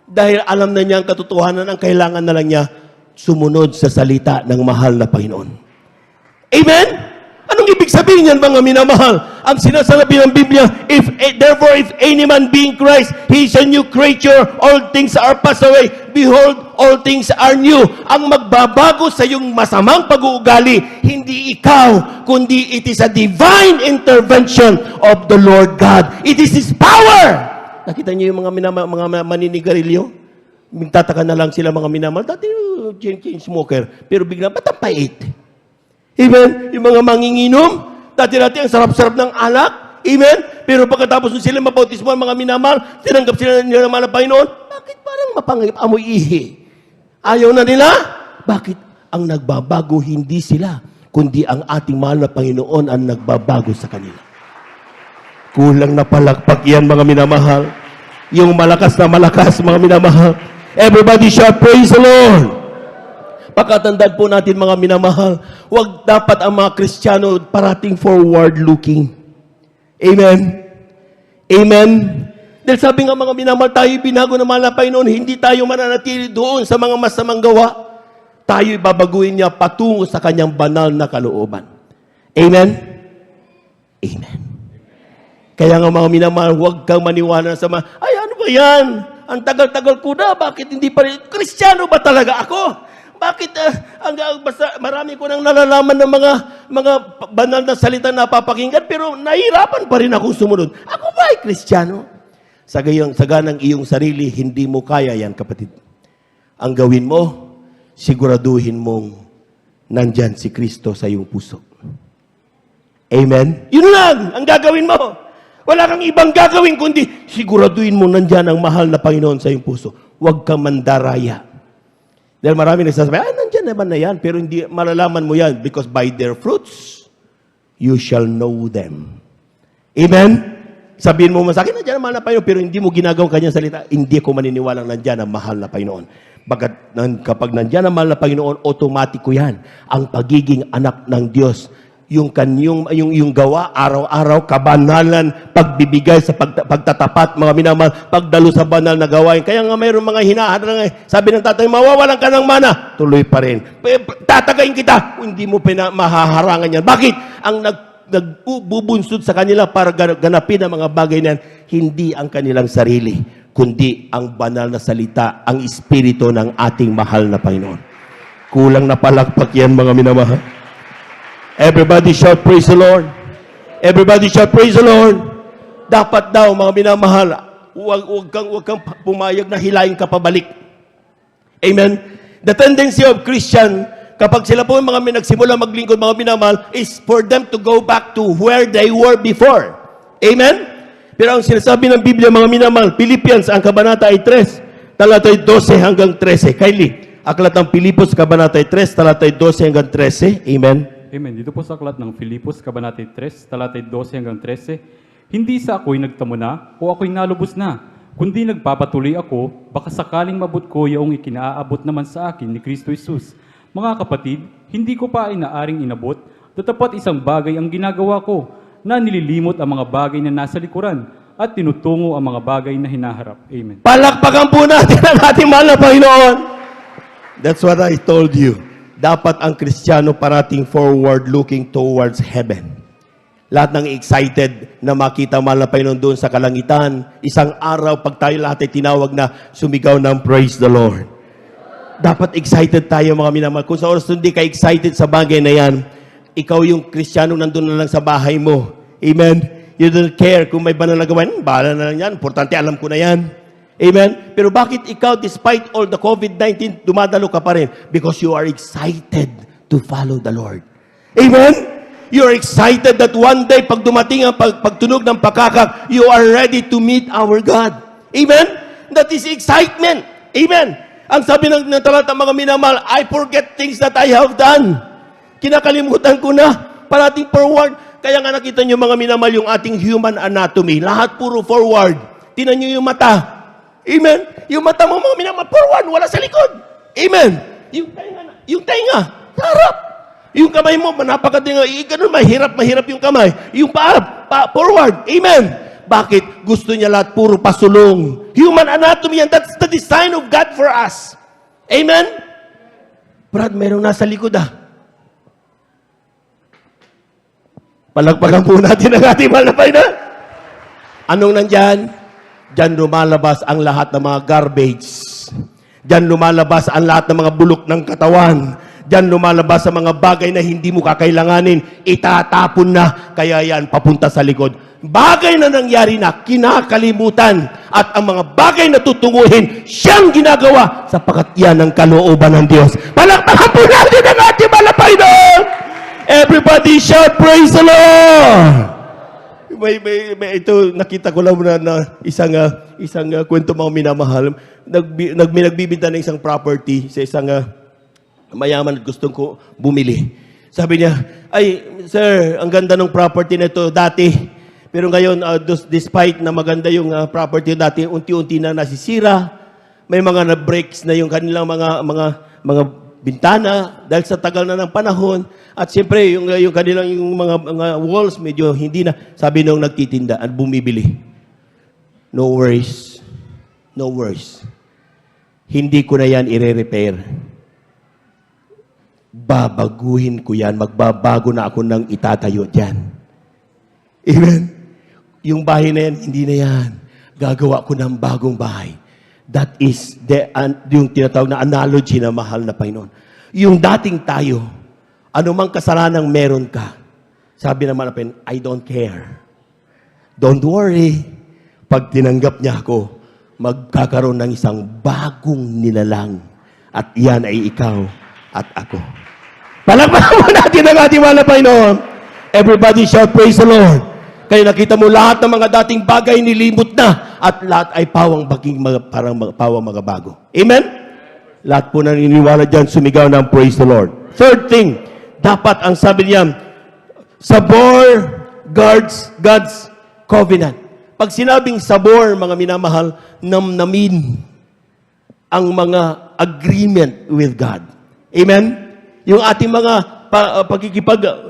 Dahil alam na niya ang katotohanan, ang kailangan na lang niya, sumunod sa salita ng mahal na Panginoon. Amen? Anong ibig sabihin yan, mga minamahal? Ang sinasabi ng Biblia, therefore, if any man be in Christ, he is a new creature, all things are passed away. Behold, all things are new. Ang magbabago sa iyong masamang pag-uugali, hindi ikaw, kundi it is a divine intervention of the Lord God. It is His power. Nakita niyo yung mga maninigarilyo? Magtataka na lang sila mga minamahal. Dati chain smoker, pero bigla, ba't ang pait? Amen? Yung mga manginginom, dati-dati ang sarap-sarap ng alak. Amen? Pero pagkatapos nung sila mabautismo ang mga minamahal, tinanggap sila ng mahal na Panginoon, bakit parang mapangip, amoy ihi? Ayaw na nila? Bakit? Ang nagbabago hindi sila, kundi ang ating mahal na Panginoon ang nagbabago sa kanila. Kulang na palakpak yan, mga minamahal. Yung malakas na malakas, mga minamahal. Everybody shout, praise the Lord! Pagkatandaan po natin, mga minamahal, huwag dapat ang mga Kristiyano parating forward-looking. Amen? Amen? Dahil sabi nga mga minamahal, tayo binago ng mahal na Panginoon, hindi tayo mananatili doon sa mga masamang gawa. Tayo babaguhin niya patungo sa kanyang banal na kalooban. Amen? Amen. Kaya nga mga minamahal, huwag kang maniwala sa mga, ay ano ba yan? Ang tagal-tagal ko na, bakit hindi pa rin? Kristiyano ba talaga ako? Bakit basta marami ko nang nalalaman ng mga banal na salita na napapakinggan, pero nahihirapan pa rin akong sumunod. Ako ba ay Kristiyano? Sa ganang iyong sarili, hindi mo kaya yan, kapatid. Ang gawin mo, siguraduhin mong nandyan si Kristo sa iyong puso. Amen? Yun lang ang gagawin mo. Wala kang ibang gagawin, kundi siguraduhin mo nandyan ang mahal na Panginoon sa iyong puso. Huwag kang mandaraya. Dahil marami nagsasabi, nandyan naman na yan. Pero hindi, malalaman mo yan because by their fruits, you shall know them. Amen? Sabihin mo sa akin, nandyan ang mahal na Panginoon, pero hindi mo ginagawang kanyang salita, hindi ko maniniwalang nandyan ang mahal na Panginoon. Kapag nandyan ang mahal na Panginoon, automatiko yan. Ang pagiging anak ng Diyos. Yung gawa, araw-araw, kabanalan, pagbibigay sa pagtatapat, mga minamahal, pagdalo sa banal na gawain. Kaya nga mayroong mga hinaharang, sabi ng tatay, mawawalan ka ng mana, tuloy pa rin. Tatagayin kita, hindi mo mahaharangan yan. Bakit? Ang nagbubunsod sa kanila para ganapin ang mga bagay na yan, hindi ang kanilang sarili, kundi ang banal na salita, ang espiritu ng ating mahal na Panginoon. Kulang na palakpak yan, mga minamahal. Everybody shout, praise the Lord. Everybody shout, praise the Lord. Dapat daw, mga minamahal, huwag kang pumayag na hilahin ka pabalik. Amen? The tendency of Christian, kapag sila po mga nagsimula maglingkod, mga minamahal, is for them to go back to where they were before. Amen? Pero ang sinasabi ng Biblia, mga minamahal, Philippians, ang kabanata ay 3, talatay 12 hanggang 13. Kylie, aklat ng Pilipos, kabanata ay 3, talatay 12 hanggang 13. Amen? Amen. Dito po sa aklat ng Filipos, kabanata 3, talatay 12 hanggang 13, hindi sa ako'y nagtamo na o ako'y nalubos na, kundi nagpapatuloy ako, baka sakaling mabot ko yaong ikinaabot naman sa akin ni Kristo Jesus. Mga kapatid, hindi ko pa ay naaring inabot, tatapat isang bagay ang ginagawa ko, na nililimot ang mga bagay na nasa likuran, at tinutungo ang mga bagay na hinaharap. Amen. Palakpakan po natin ang ating mahal na Panginoon. That's what I told you. Dapat ang Kristiyano parating forward-looking towards heaven. Lahat ng excited na makita mahal na Panginoon doon sa kalangitan. Isang araw, pag tayo lahat ay tinawag na sumigaw ng praise the Lord. Dapat excited tayo, mga minamahal. Kung sa oras hindi ka excited sa bagay na yan, ikaw yung Kristiyano nandun na lang sa bahay mo. Amen? You don't care kung may banal na gawain. Bahala na lang yan. Importante, alam ko na yan. Amen? Pero bakit ikaw, despite all the COVID-19, dumadalo ka pa rin? Because you are excited to follow the Lord. Amen? You are excited that one day, pag dumating ang pagtunog ng pakakak, you are ready to meet our God. Amen? That is excitement. Amen? Ang sabi ng talata, mga minamahal, I forget things that I have done. Kinakalimutan ko na. Parating forward. Kaya nga nakita nyo, mga minamahal, yung ating human anatomy. Lahat puro forward. Tinan nyo yung mata. Amen. Yung mata mo mga minamahal, forward, wala sa likod. Amen. Yung tainga, sa harap. Yung kamay mo, napakatinga, ganun, mahirap yung kamay. Yung paa, forward. Amen. Bakit? Gusto niya lahat puro pasulong. Human anatomy yan. That's the design of God for us. Amen? Brad, mayroong nasa likod Palagpagan po natin ang ating mahal na Panginoon. Anong nandyan? Diyan lumalabas ang lahat ng mga garbage. Diyan lumalabas ang lahat ng mga bulok ng katawan. Diyan lumalabas ang mga bagay na hindi mo kakailanganin. Itatapon na. Kaya yan, papunta sa likod. Bagay na nangyari na, kinakalimutan. At ang mga bagay na tutunguhin, siyang ginagawa sapagkat yan ang kalooban ng Diyos. Palakpakan po natin ang ating mahal na Panginoon. Everybody shout, praise the Lord! Ito, nakita ko lang na isang kwento mga minamahal. Nagbibinta ng isang property sa isang mayaman at gustong ko bumili. Sabi niya, ay, sir, ang ganda ng property na ito dati. Pero ngayon, despite na maganda yung property dati, unti-unti na nasisira. May mga na-breaks na yung kanilang mga bintana dahil sa tagal na ng panahon. At siyempre, yung kanilang yung mga walls medyo hindi na. Sabi nung nagtitinda at bumibili. No worries. No worries. Hindi ko na yan i-repair. Babaguhin ko yan. Magbabago na ako ng itatayo dyan. Amen? Yung bahay na yan, hindi na yan. Gagawa ko ng bagong bahay. That is yung tinatawag na analogy na mahal na Panginoon. Yung dating tayo, anumang kasalanang meron ka, sabi naman na Panginoon, I don't care. Don't worry. Pag tinanggap niya ako, magkakaroon ng isang bagong nilalang. At yan ay ikaw at ako. Palakpakan mo natin ang ating mahal na Panginoon. Everybody shout, praise the Lord. Kaya nakita mo lahat ng mga dating bagay nilimot na at lahat ay pawang mga bago. Amen? Lahat po naniniwala dyan, sumigaw ng praise the Lord. Third thing, dapat ang sabi niya, sabor guards God's covenant. Pag sinabing sabor, mga minamahal, namnamin ang mga agreement with God. Amen? Yung ating mga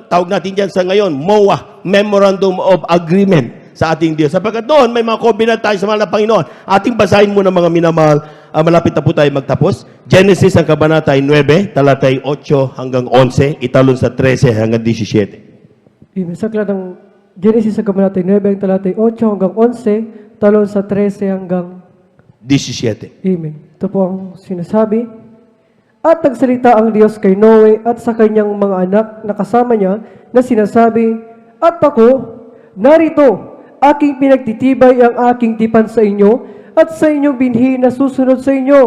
tawag natin dyan sa ngayon, MOA, Memorandum of Agreement sa ating Diyos. Sapagkat doon, may mga covenant tayo sa mahal na Panginoon. Ating basahin muna mga minamahal. Malapit na po tayo magtapos. Genesis ang kabanata 9, talatay 8 hanggang 11, italon sa 13 hanggang 17. Amen. Sa aklat ng Genesis sa kabanata 9, talatay 8 hanggang 11, talon sa 13 hanggang 17. Amen. Ito po ang sinasabi. At nagsalita ang Diyos kay Noe at sa kanyang mga anak na kasama niya na sinasabi, at ako, narito, aking pinagtitibay ang aking tipan sa inyo at sa inyong binhi na susunod sa inyo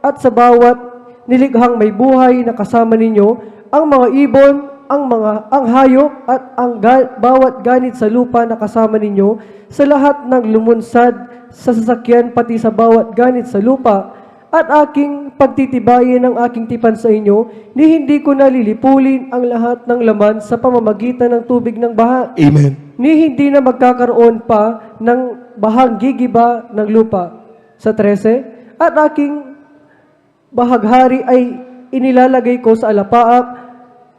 at sa bawat nilighang may buhay na kasama ninyo, ang mga ibon, ang hayop at ang bawat ganit sa lupa na kasama ninyo sa lahat ng lumunsad sa sasakyan pati sa bawat ganit sa lupa at aking pagtitibayin ang aking tipan sa inyo, ni hindi ko nalilipulin ang lahat ng laman sa pamamagitan ng tubig ng baha. Amen. Ni hindi na magkakaroon pa ng bahang gigiba ng lupa. Sa 13, at aking bahaghari ay inilalagay ko sa alapaap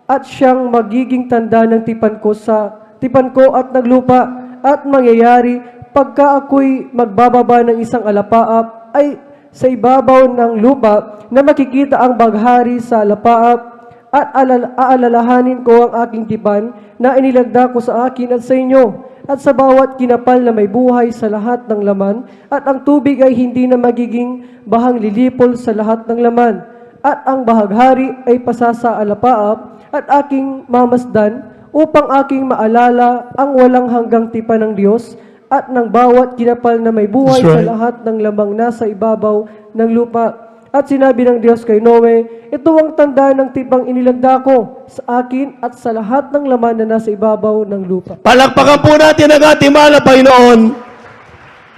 at siyang magiging tanda ng tipan ko at ng lupa at mangyayari pagka ako'y magbababa ng isang alapaap ay sa ibabaw ng lupa na makikita ang baghari sa alapaap at aalalahanin ko ang aking tipan na inilagda ko sa akin at sa inyo at sa bawat kinapal na may buhay sa lahat ng laman at ang tubig ay hindi na magiging bahang lilipol sa lahat ng laman at ang bahaghari ay pasasa alapaap at aking mamasdan upang aking maalala ang walang hanggang tipan ng Diyos at ng bawat kinapal na may buhay sa lahat ng lamang nasa ibabaw ng lupa. At sinabi ng Diyos kay Noe, ito ang tanda ng tipang inilagda ko sa akin at sa lahat ng laman na nasa ibabaw ng lupa. Palakpakan po natin ang ating mahal na Panginoon.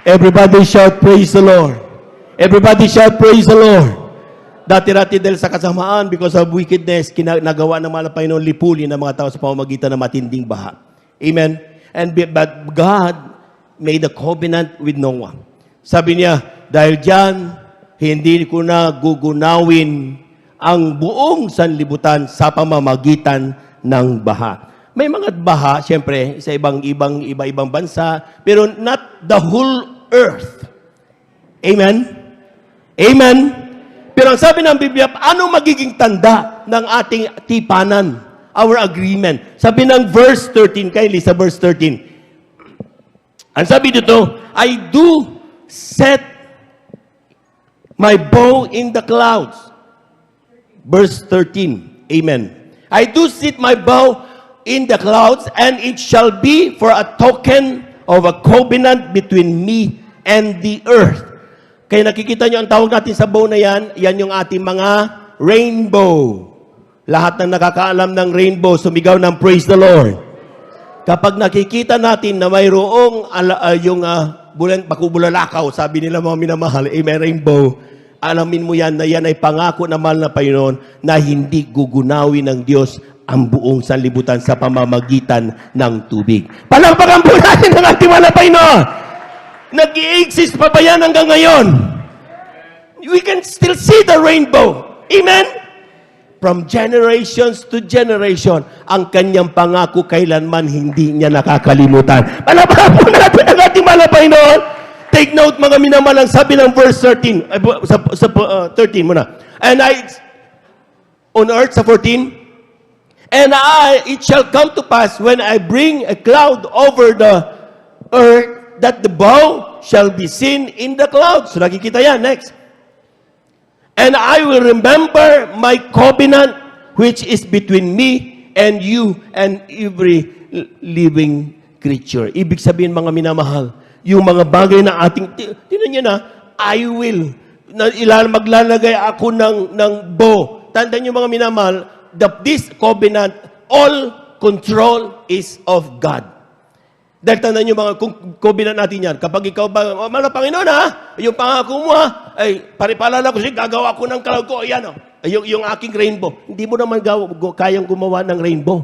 Everybody shout, praise the Lord. Everybody shout, praise the Lord. Dati-dati dahil sa kasamaan, because of wickedness, nagawa ng mahal na Panginoon lipulin ng mga tao sa pamamagitan ng matinding baha. Amen? But God made a covenant with Noah Sabi niya, dahil diyan, hindi ko na gugunawin ang buong sanlibutan sa pamamagitan ng baha. May mga baha, siyempre, sa iba-ibang bansa, pero not the whole earth. Amen? Amen? Pero ang sabi ng Biblia, ano magiging tanda ng ating tipanan? Our agreement. Sabi ng verse 13, kindly sa verse 13. Ang sabi dito, I do set my bow in the clouds. Verse 13. Amen. I do set my bow in the clouds, and it shall be for a token of a covenant between me and the earth. Kaya nakikita nyo, ang tawag natin sa bow na yan, yan yung ating mga rainbow. Lahat ng nakakaalam ng rainbow, sumigaw ng praise the Lord. Kapag nakikita natin na mayroong pakubulalakaw, sabi nila mga minamahal, may rainbow, alamin mo yan na yan ay pangako na mahal na Panginoon na hindi gugunawin ng Diyos ang buong sanlibutan sa pamamagitan ng tubig. Palakpakan po natin ang ating mahal na Panginoon. Nag-i-exist pa ba yan hanggang ngayon? We can still see the rainbow. Amen? From generations to generation, ang kanyang pangako kailanman hindi niya nakakalimutan. Palakpakan po natin ang ating mahal na Panginoon. Take note, mga minamalang, sabi ng verse 13, 13 muna. And I, on earth, sa 14, and it shall come to pass when I bring a cloud over the earth, that the bow shall be seen in the clouds. So nakikita yan, next. And I will remember my covenant, which is between me and you and every living creature. Ibig sabihin, mga minamahal, yung mga bagay na ating, tinan niyo na, I will, maglalagay ako ng bow. Tandaan niyo mga minamahal, this covenant, all control is of God. Dahil tandaan niyo mga, kung covenant natin yan, kapag ikaw ba, mahal na Panginoon ha, yung pangako mo ha, ay, paripalala ko siya, gagawa ko ng cloud ko, ayan o, yung aking rainbow. Hindi mo naman kayang gumawa ng rainbow.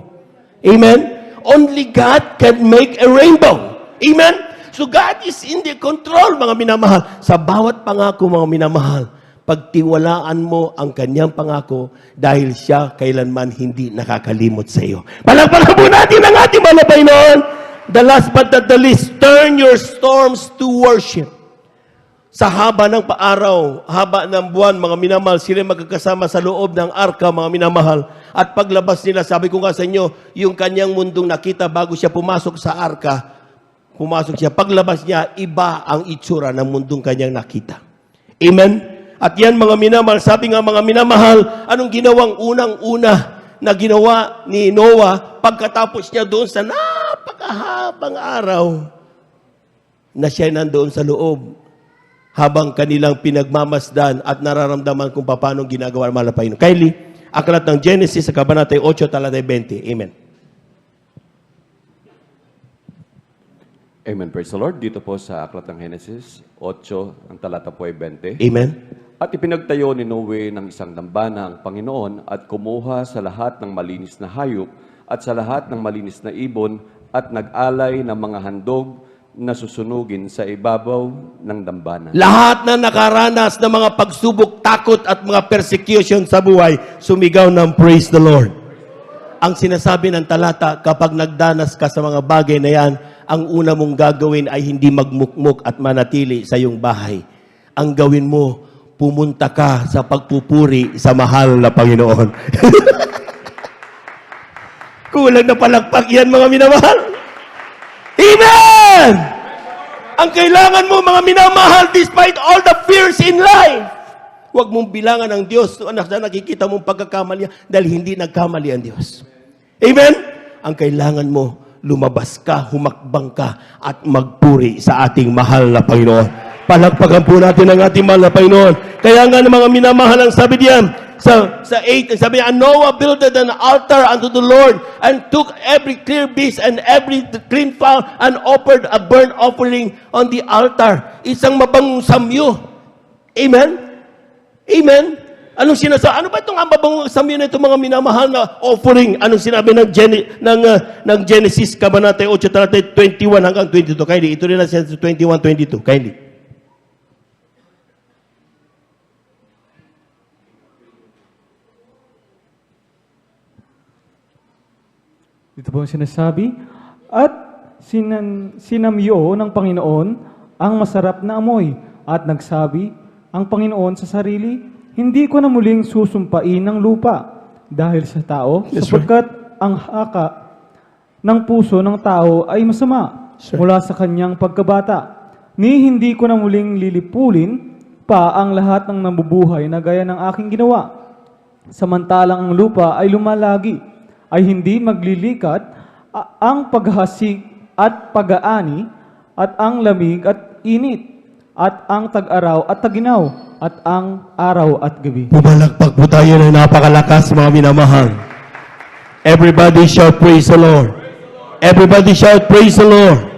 Amen? Only God can make a rainbow. Amen? So God is in the control, mga minamahal. Sa bawat pangako, mga minamahal, pagtiwalaan mo ang kanyang pangako dahil siya kailanman hindi nakakalimot sa iyo. Palakpakan po natin ang ating mga Panginoon. The last but not the least, turn your storms to worship. Sa haba ng paaraw, haba ng buwan, mga minamahal, sila magkakasama sa loob ng arka, mga minamahal. At paglabas nila, sabi ko nga sa inyo, yung kanyang mundong nakita bago siya pumasok sa arka, pumasok siya. Paglabas niya, iba ang itsura ng mundong kanyang nakita. Amen? At yan, mga minamahal, sabi nga mga minamahal, anong ginawang unang-una na ginawa ni Noah pagkatapos niya doon sa napakahabang araw na siya nandoon sa loob habang kanilang pinagmamasdan at nararamdaman kung paano ginagawa ng mahal na Panginoon. Kylie, aklat ng Genesis sa kabanata 8, talatay 20. Amen. Amen. Praise the Lord. Dito po sa aklat ng Genesis 8, ang talata po ay 20. Amen. At ipinagtayo ni Noe ng isang dambana ang Panginoon at kumuha sa lahat ng malinis na hayop at sa lahat ng malinis na ibon at nag-alay ng mga handog na susunugin sa ibabaw ng dambana. Lahat na nakaranas ng mga pagsubok, takot at mga persecution sa buhay, sumigaw ng praise the Lord. Ang sinasabi ng talata, kapag nagdanas ka sa mga bagay na yan, ang una mong gagawin ay hindi magmukmuk at manatili sa iyong bahay. Ang gawin mo, pumunta ka sa pagpupuri sa mahal na Panginoon. Kulang na palakpak yan, mga minamahal. Amen! Ang kailangan mo, mga minamahal, despite all the fears in life, huwag mong bilangan ng Diyos na nakikita mong pagkakamali dahil hindi nagkamali ang Diyos. Amen? Ang kailangan mo, lumabas ka, humakbang ka, at magpuri sa ating mahal na Panginoon. Palakpakan po natin ang ating mahal na Panginoon. Kaya nga ng mga minamahal ang sabi diyan, sa 8, sabi niya, and Noah builded an altar unto the Lord and took every clear beast and every clean fowl and offered a burnt offering on the altar. Isang mabangong samyo. Amen? Amen? Anong sinasabi? Ano ba itong mabangong samyo na itong mga minamahal na offering? Anong sinabi ng Genesis, kabanata 8, talatay 21 hanggang 22? Kindly, ito rin na siya sa 21, 22. Kindly. Dito po ang sinasabi, at sinamyo ng Panginoon ang masarap na amoy, at nagsabi ang Panginoon sa sarili, hindi ko na muling susumpain ng lupa dahil sa tao, sapagkat ang haka ng puso ng tao ay masama mula sa kanyang pagkabata. Ni hindi ko na muling lilipulin pa ang lahat ng nabubuhay na gaya ng aking ginawa. Samantalang ang lupa ay lumalagi, ay hindi maglilikat, ang paghasig at pag-aani, at ang lamig at init, at ang tag-araw at taginaw, at ang araw at gabi. Pumalakpak po tayo ng napakalakas, mga minamahal. Everybody shout praise the Lord. Everybody shout praise the Lord.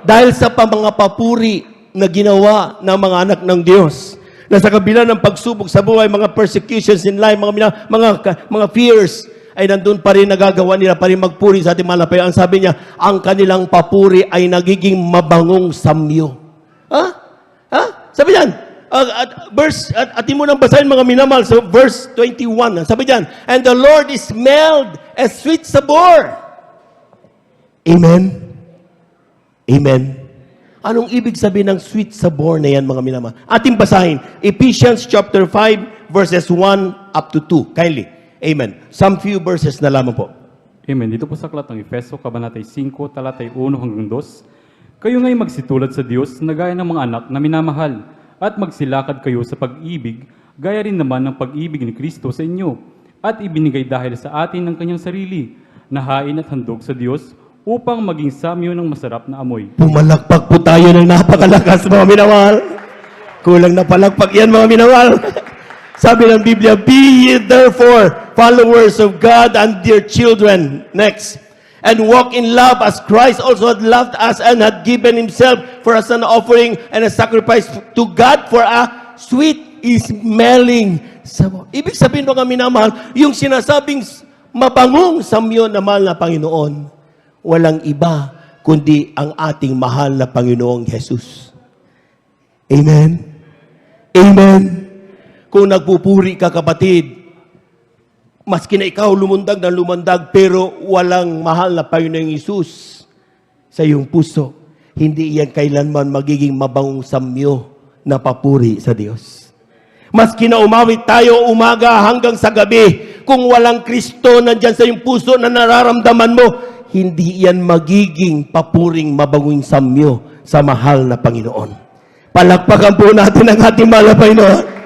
Dahil sa mga papuri na ginawa ng mga anak ng Diyos, na sa kabila ng pagsubok sa buhay, mga persecutions in life, mga fears, ay nandun pa rin nagagawa nila pa rin magpuri sa ating mahal na Panginoon. Ang sabi niya, ang kanilang papuri ay nagiging mabangong samyo. Sabi niyan, atin mo nang basahin mga minamahal sa verse 21. Sabi diyan, and the Lord is smelled as sweet sabor. Amen? Amen? Anong ibig sabihin ng sweet sabor na yan, mga minamahal? Ating basahin, Ephesians chapter 5, verses 1 up to 2. Kindly. Amen. Some few verses na lamang po. Amen. Dito po sa aklat ng Efeso, Kabanatay 5, talatay 1 hanggang 2. Kayo nga'y magsitulad sa Diyos na gaya ng mga anak na minamahal, at magsilakad kayo sa pag-ibig, gaya rin naman ng pag-ibig ni Kristo sa inyo, at ibinigay dahil sa atin ng kanyang sarili, na hain at handog sa Diyos, upang maging samyo ng masarap na amoy. Pumalakpak po tayo ng napakalakas, mga minamahal. Kulang na palakpak yan, mga minamahal. Sabi ng Biblia, be ye therefore followers of God and dear children. Next. And walk in love as Christ also had loved us and had given himself for us an offering and a sacrifice to God for a sweet smelling sabor. Ibig sabihin, mga minamahal, yung sinasabing mabangong samyo na mahal na Panginoon, walang iba kundi ang ating mahal na Panginoong Jesus. Amen? Amen? Kung nagpupuri ka, kapatid, maski na ikaw lumundag na lumundag, pero walang mahal na Panginoong Jesus sa iyong puso, hindi iyan kailanman magiging mabangong samyo na papuri sa Diyos. Maski na umawit tayo umaga hanggang sa gabi, kung walang Kristo nandyan sa iyong puso na nararamdaman mo, hindi yan magiging papuring mabangong samyo sa mahal na Panginoon. Palakpakan po natin ang ating mahal na Panginoon.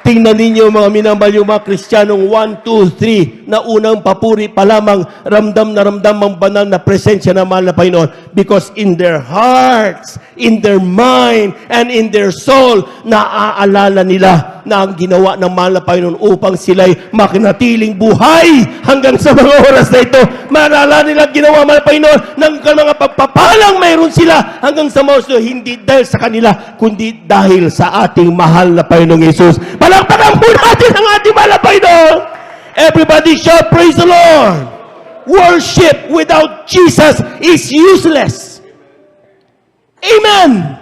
Tingnan ninyo, mga minamahal, yung mga Kristiyanong 1, 2, 3 na unang papuri pa lamang, ramdam na ramdam ang banal na presensya ng mahal na Panginoon, because in their hearts, in their mind, and in their soul, naaalala nila na ang ginawa ng mahal na Panginoon upang sila'y makinatiling buhay hanggang sa mga oras na ito. Maalala nila ginawa ng mahal na Panginoon ng mga pagpapalang mayroon sila hanggang sa mga oras, hindi dahil sa kanila, kundi dahil sa ating mahal na Panginoong Jesus. Palakpakan po natin ang ating mahal na Panginoon. Everybody shout, praise the Lord. Worship without Jesus is useless. Amen.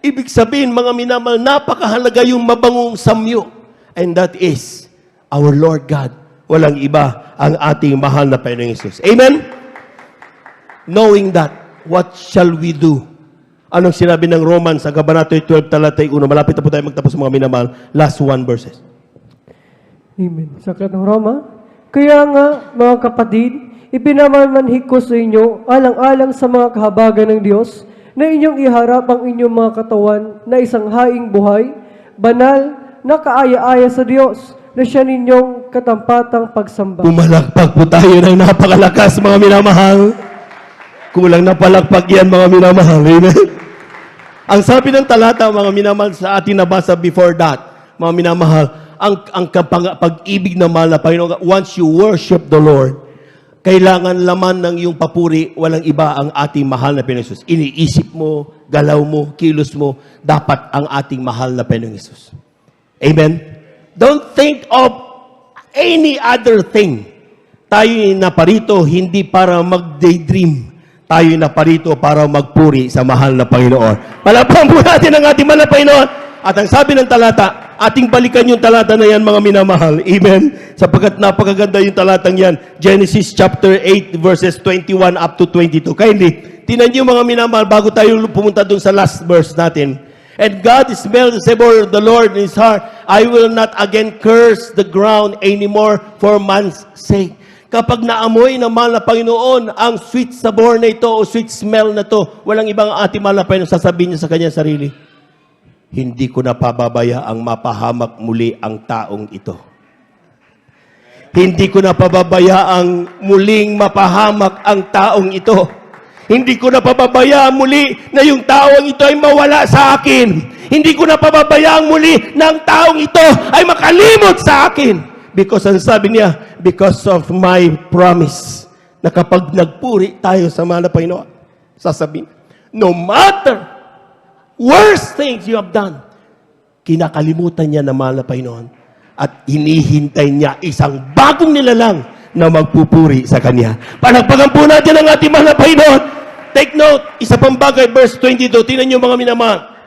Ibig sabihin, mga minamahal, napakahalaga yung mabangong samyo. And that is our Lord God. Walang iba ang ating mahal na Panginoong Jesus. Amen? Knowing that, what shall we do? Anong sinabi ng Romans sa Kabanata 12, talatay 1? Malapit na po tayo magtapos, mga minamahal. Last one verses. Amen. Sa aklat ng Roma, kaya nga, mga kapatid, ipinamanmanhik ko sa inyo, alang-alang sa mga kahabagan ng Diyos, na inyong iharap ang inyong mga katawan na isang haing buhay, banal, na kaaya-aya sa Diyos, na siya ninyong katampatang pagsamba. Pumalakpak po tayo ng napakalakas, mga minamahal. Kulang na palakpak yan, mga minamahal. Amen? Ang sabi ng talata, mga minamahal, sa ating nabasa before that, mga minamahal, ang pag-ibig na mahal na Panginoon, once you worship the Lord, kailangan laman ng iyong papuri, walang iba ang ating mahal na Panginoong Jesus. Iniisip mo, galaw mo, kilos mo, dapat ang ating mahal na Panginoong Jesus. Amen? Don't think of any other thing. Tayo na parito hindi para mag-daydream. Tayo na parito para magpuri sa mahal na Panginoon. Palakpakan po natin ang ating mahal na Panginoon. At ang sabi ng talata, Ating balikan yung talata na yan, mga minamahal. Amen? Sapagkat napakaganda yung talatang yan. Genesis chapter 8, verses 21 up to 22. Kindly, tinan niyo mga minamahal, bago tayo pumunta dun sa last verse natin. And God smelled the savor of the Lord in his heart. I will not again curse the ground anymore for man's sake. Kapag naamoy ng mahal na Panginoon ang sweet sabor na ito o sweet smell na to, walang ibang ating mahal na Panginoon sasabihin niya sa kanyang sarili, hindi ko na pababaya ang mapahamak muli ang taong ito. Hindi ko na pababaya ang muling mapahamak ang taong ito. Hindi ko na pababaya muli na yung taong ito ay mawala sa akin. Hindi ko na pababayaan muli na ang taong ito ay makalimot sa akin. Because ang sabi niya, because of my promise, na kapag nagpuri tayo sa mahal na Panginoon, sasabihin, no matter worst things you have done, kinakalimutan niya na mahal na Panginoon at hinihintay niya isang bagong nilalang na magpupuri sa Kanya. Palagpagan po natin ang ating mahal na Panginoon. Take note, isa pang bagay, verse 22, tinan niyo mga minamahal.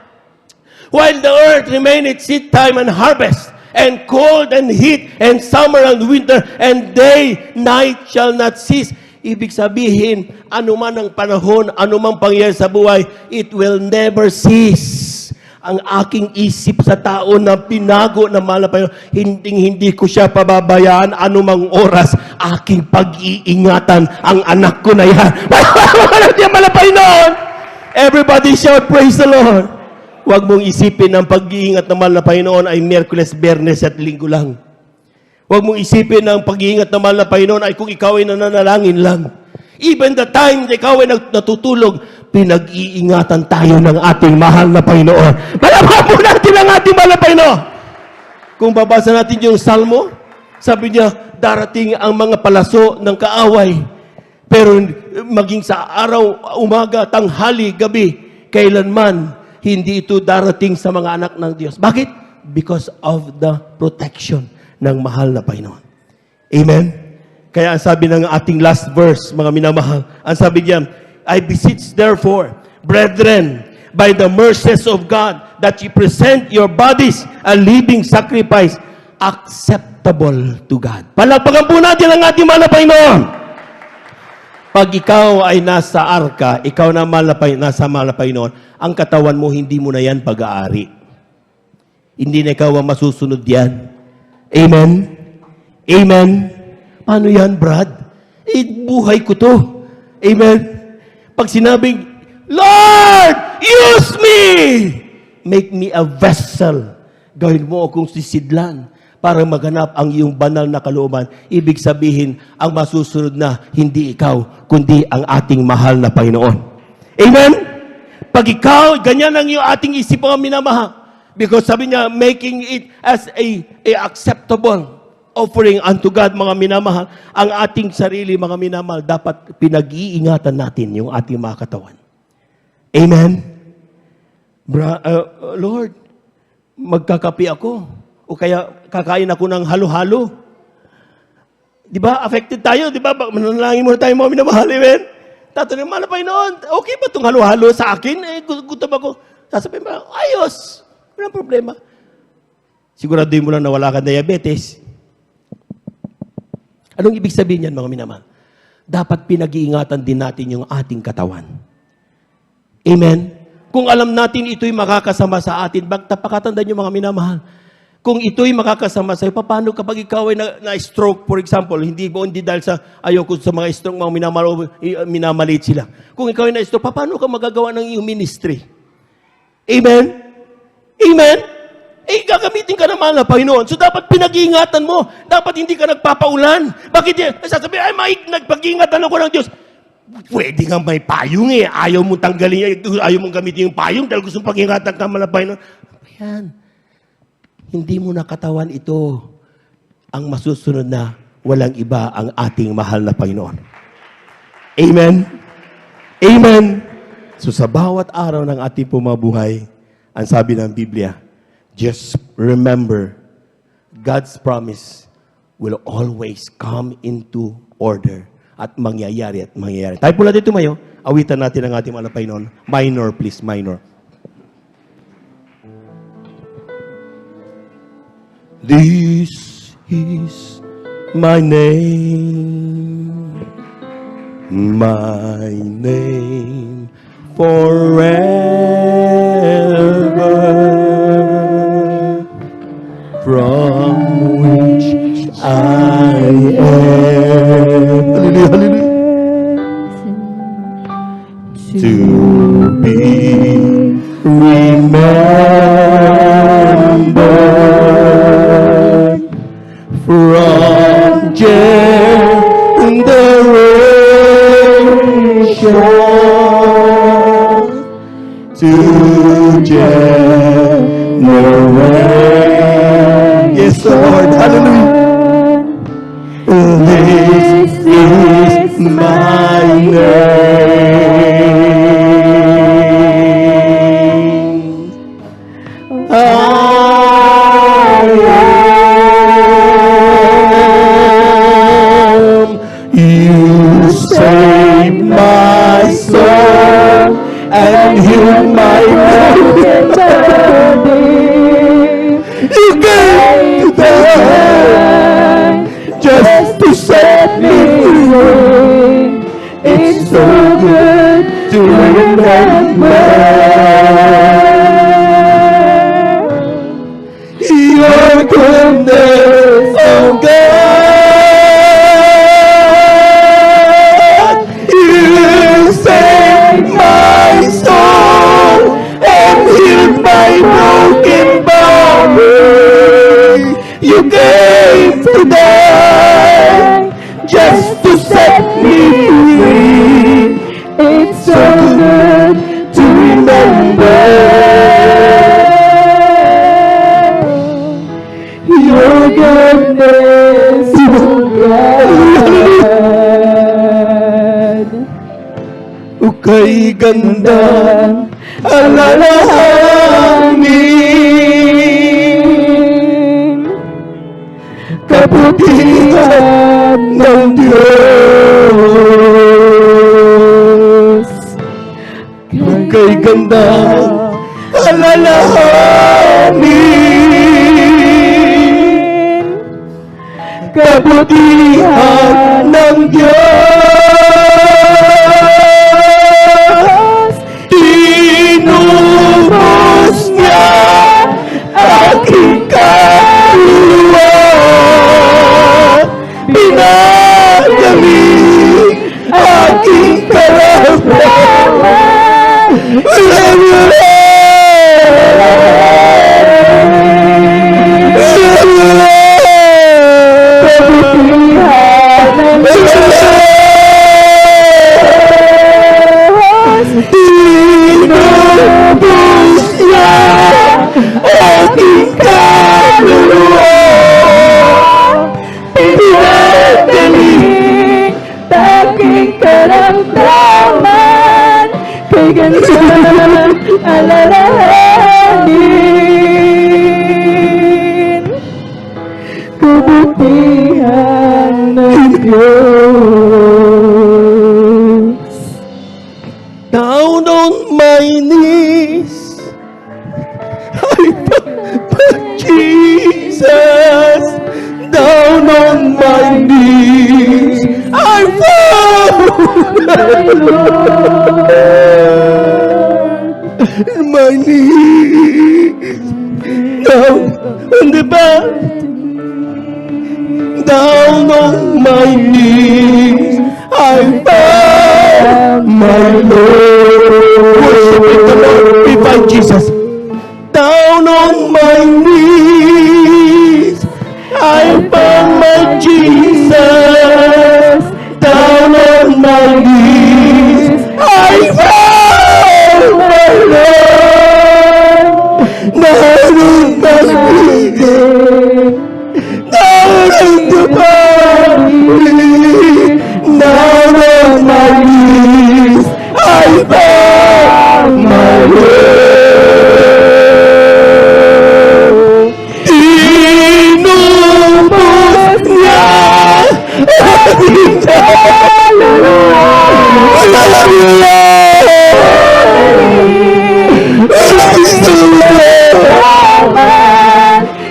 While the earth remaineth seed time and harvest, and cold and heat, and summer and winter, and day, night shall not cease. Ibig sabihin, anuman ang panahon, anumang pangyayari sa buhay, it will never cease. Ang aking isip sa tao na pinago na mahal na Panginoon, hindi ko siya pababayaan anumang oras, aking pag-iingatan ang anak ko na yan. Mahal na Panginoon! Everybody shout, praise the Lord! Huwag mong isipin ang pag-iingat ng mahal na Panginoon ay Miyerkules, Biyernes at Linggo lang. Huwag mong isipin ang pag-iingat ng mahal na Panginoon ay kung ikaw ay nananalangin lang. Even the time na ikaw ay natutulog, pinag-iingatan tayo ng ating mahal na Panginoon. Malaman po natin ang ating mahal na Panginoon. Kung babasa natin yung Salmo, sabi niya, darating ang mga palaso ng kaaway. Pero maging sa araw, umaga, tanghali, gabi, kailanman, hindi ito darating sa mga anak ng Diyos. Bakit? Because of the protection ng mahal na Panginoon. Amen? Kaya ang sabi ng ating last verse, mga minamahal, ang sabi niya, I beseech therefore, brethren, by the mercies of God, that you present your bodies a living sacrifice, acceptable to God. Palagpagan po natin ang ating mahal na Panginoon. Pag ikaw ay nasa arka, ikaw na nasa mahal na Panginoon, ang katawan mo, hindi mo na yan pag-aari. Hindi na ikaw ang masusunod yan. Amen? Amen? Paano yan, Brad? Buhay ko to. Amen? Pag sinabing, Lord, use me! Make me a vessel. Gawin mo akong sisidlan para maganap ang iyong banal na kalooban. Ibig sabihin, ang masusunod na hindi ikaw, kundi ang ating mahal na Panginoon. Amen? Pag ikaw, ganyan ang iyong ating isip mga minamahal. Because sabi niya, making it as a acceptable offering unto God, mga minamahal. Ang ating sarili, mga minamahal, dapat pinag-iingatan natin yung ating mga katawan. Amen? Lord, magkakapi ako. O kaya kakain ako ng halo-halo. Di ba? Affected tayo. Di ba? Manalangin muna tayo mga minamahal. Amen? Tatanungin, mahal na Panginoon, okay ba itong halo-halo sa akin? Gutom ako. Sasabihin mo, ayos. Walang problema. Siguraduhin mo lang na wala kang diabetes. Anong ibig sabihin yan, mga minamahal? Dapat pinag-iingatan din natin yung ating katawan. Amen? Kung alam natin ito'y makakasama sa atin, napakatandaan nyo mga minamahal. Kung ito'y makakasama sa'yo, paano kapag ikaw ay na-stroke, for example, hindi dahil sa ayoko sa mga stroke, mga minamalit sila. Kung ikaw ay na-stroke, paano ka magagawa ng iyong ministry? Amen? Amen? Gagamitin ka naman ng Panginoon. So, dapat pinag-iingatan mo. Dapat hindi ka nagpapaulan. Bakit yan? Sasabihin, nagpag-iingatan ako ng Diyos. Pwede nga may payong eh. Ayaw mong tanggalin, ayaw mong gamitin yung payong dahil gusto mong pag-iingatan ka naman ng Panginoon. Ayan. Hindi mo na katawan ito ang masusunod na walang iba ang ating mahal na Panginoon. Amen? Amen? So sa bawat araw ng ating pumabuhay, ang sabi ng Biblia, just remember, God's promise will always come into order at mangyayari at mangyayari. Tayo po natin tumayo, awitan natin ang ating mahal na Panginoon. Minor, please, minor. This is my name, forever, from which I am. Hallelujah, hallelujah. To be remembered from generation to generation. Yes, Lord. Hallelujah. This is my name. I am. You saved my soul and healed my body. You gave the just to set me free. It's so good to remember your goodness, oh God. You saved my soul and healed my broken body. You gave to die just to set me free. It's so good to remember your goodness, oh God. Ukay ganda alalahanin, kabutihan ng Diyos. Ukay ganda alalahanin, kabutihan ng Diyos. Tinubos niya aking kaluluwa, pinagaling aking karahapan. Tinubos niya aking kaluluwa, pinagaling aking karamdaman, kay ganda alalahanin, kabutihan ng Diyos. Down on my knees, I found Jesus. Down on my knees, I found my Lord. My knees, down on the back, down on my knees, I found my Lord. Worshiping the Lord, we find Jesus. Down on my knees, I found my Jesus. Down on my knees, I found my Lord. Down on my knees, down on the valley, down on my knees, I found my Lord. Tinubos niya aking kaluluwa.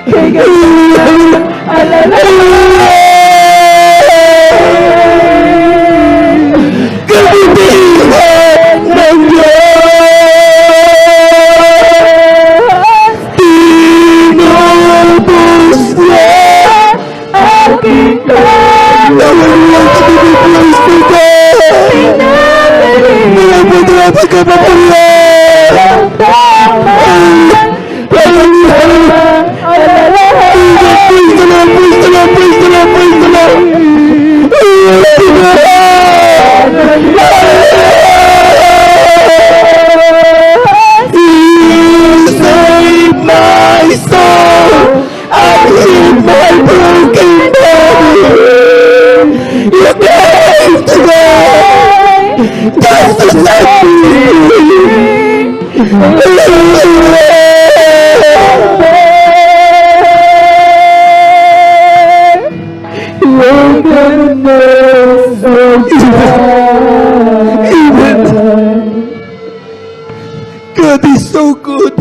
Hallelujah! Save my soul. I heal my broken body. You came to me just to set me Your goodness, oh God is so good.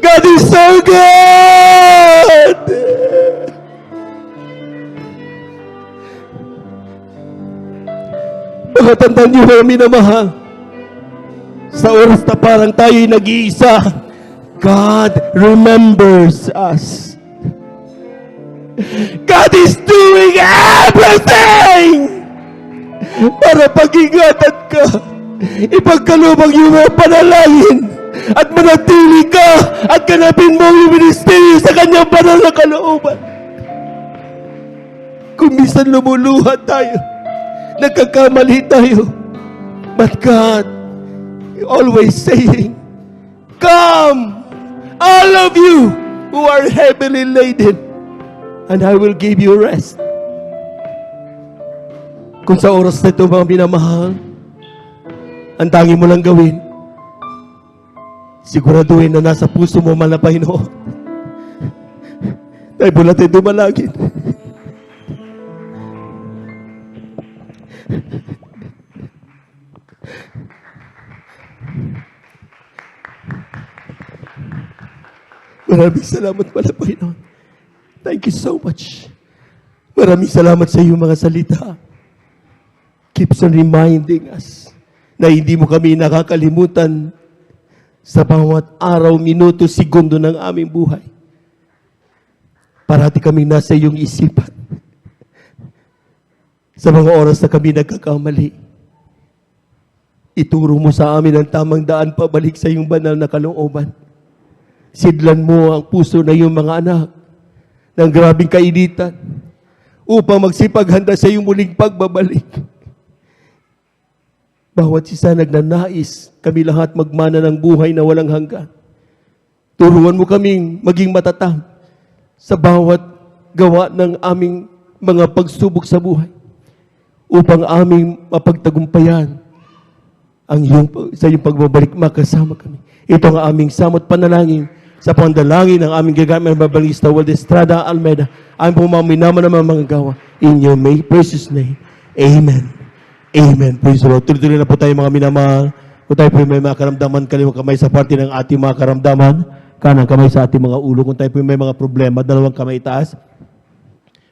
God is so good. Mga tandaan niyo mga minamahal, sa oras na parang tayo'y nag-iisa, God remembers us. God is doing everything para pag-ingatan ka, ipagkalubang yung mga panalangin, at manatili ka at ganapin mo yung ministeryo sa kanyang banal na kalooban. Kung minsan lumuluha tayo, nagkakamali tayo, but God always saying, come, all of you who are heavily laden, and I will give you rest. Kung sa oras na ito, mga minamahal, ang tangi mo lang gawin, siguraduhin na nasa puso mo man na Panginoon. Tayo po natin dumalangin. Maraming salamat pala, Panginoon. Thank you so much. Maraming salamat sa iyong mga salita. Keeps on reminding us na hindi mo kami nakakalimutan sa bawat araw, minuto, segundo ng aming buhay. Parati kami nasa iyong isipan. Sa mga oras na kami nagkakamali, ituro mo sa amin ang tamang daan pabalik sa iyong banal na kalooban. Sidlan mo ang puso na iyong mga anak ng grabing kainitan upang magsipaghanda sa iyong muling pagbabalik. Bawat isa nagnanais, kami lahat magmana ng buhay na walang hanggan. Turuan mo kaming maging matatag sa bawat gawa ng aming mga pagsubok sa buhay upang aming mapagtagumpayan sa iyong pagbabalik makasama kami. Ito ang aming samot panalangin sa pandalangin ng aming gagamit ng Babalista World Estrada Almeida. Aming pumaminaman ng mga gawa. In your precious name. Amen. Amen. Praise the Lord. Tuloy-tuloy na po tayo mga minamahal. Kung tayo po may mga karamdaman, kaliwang kamay sa parte ng ating mga karamdaman, kanang kamay sa ating mga ulo. Kung tayo po may mga problema, dalawang kamay taas.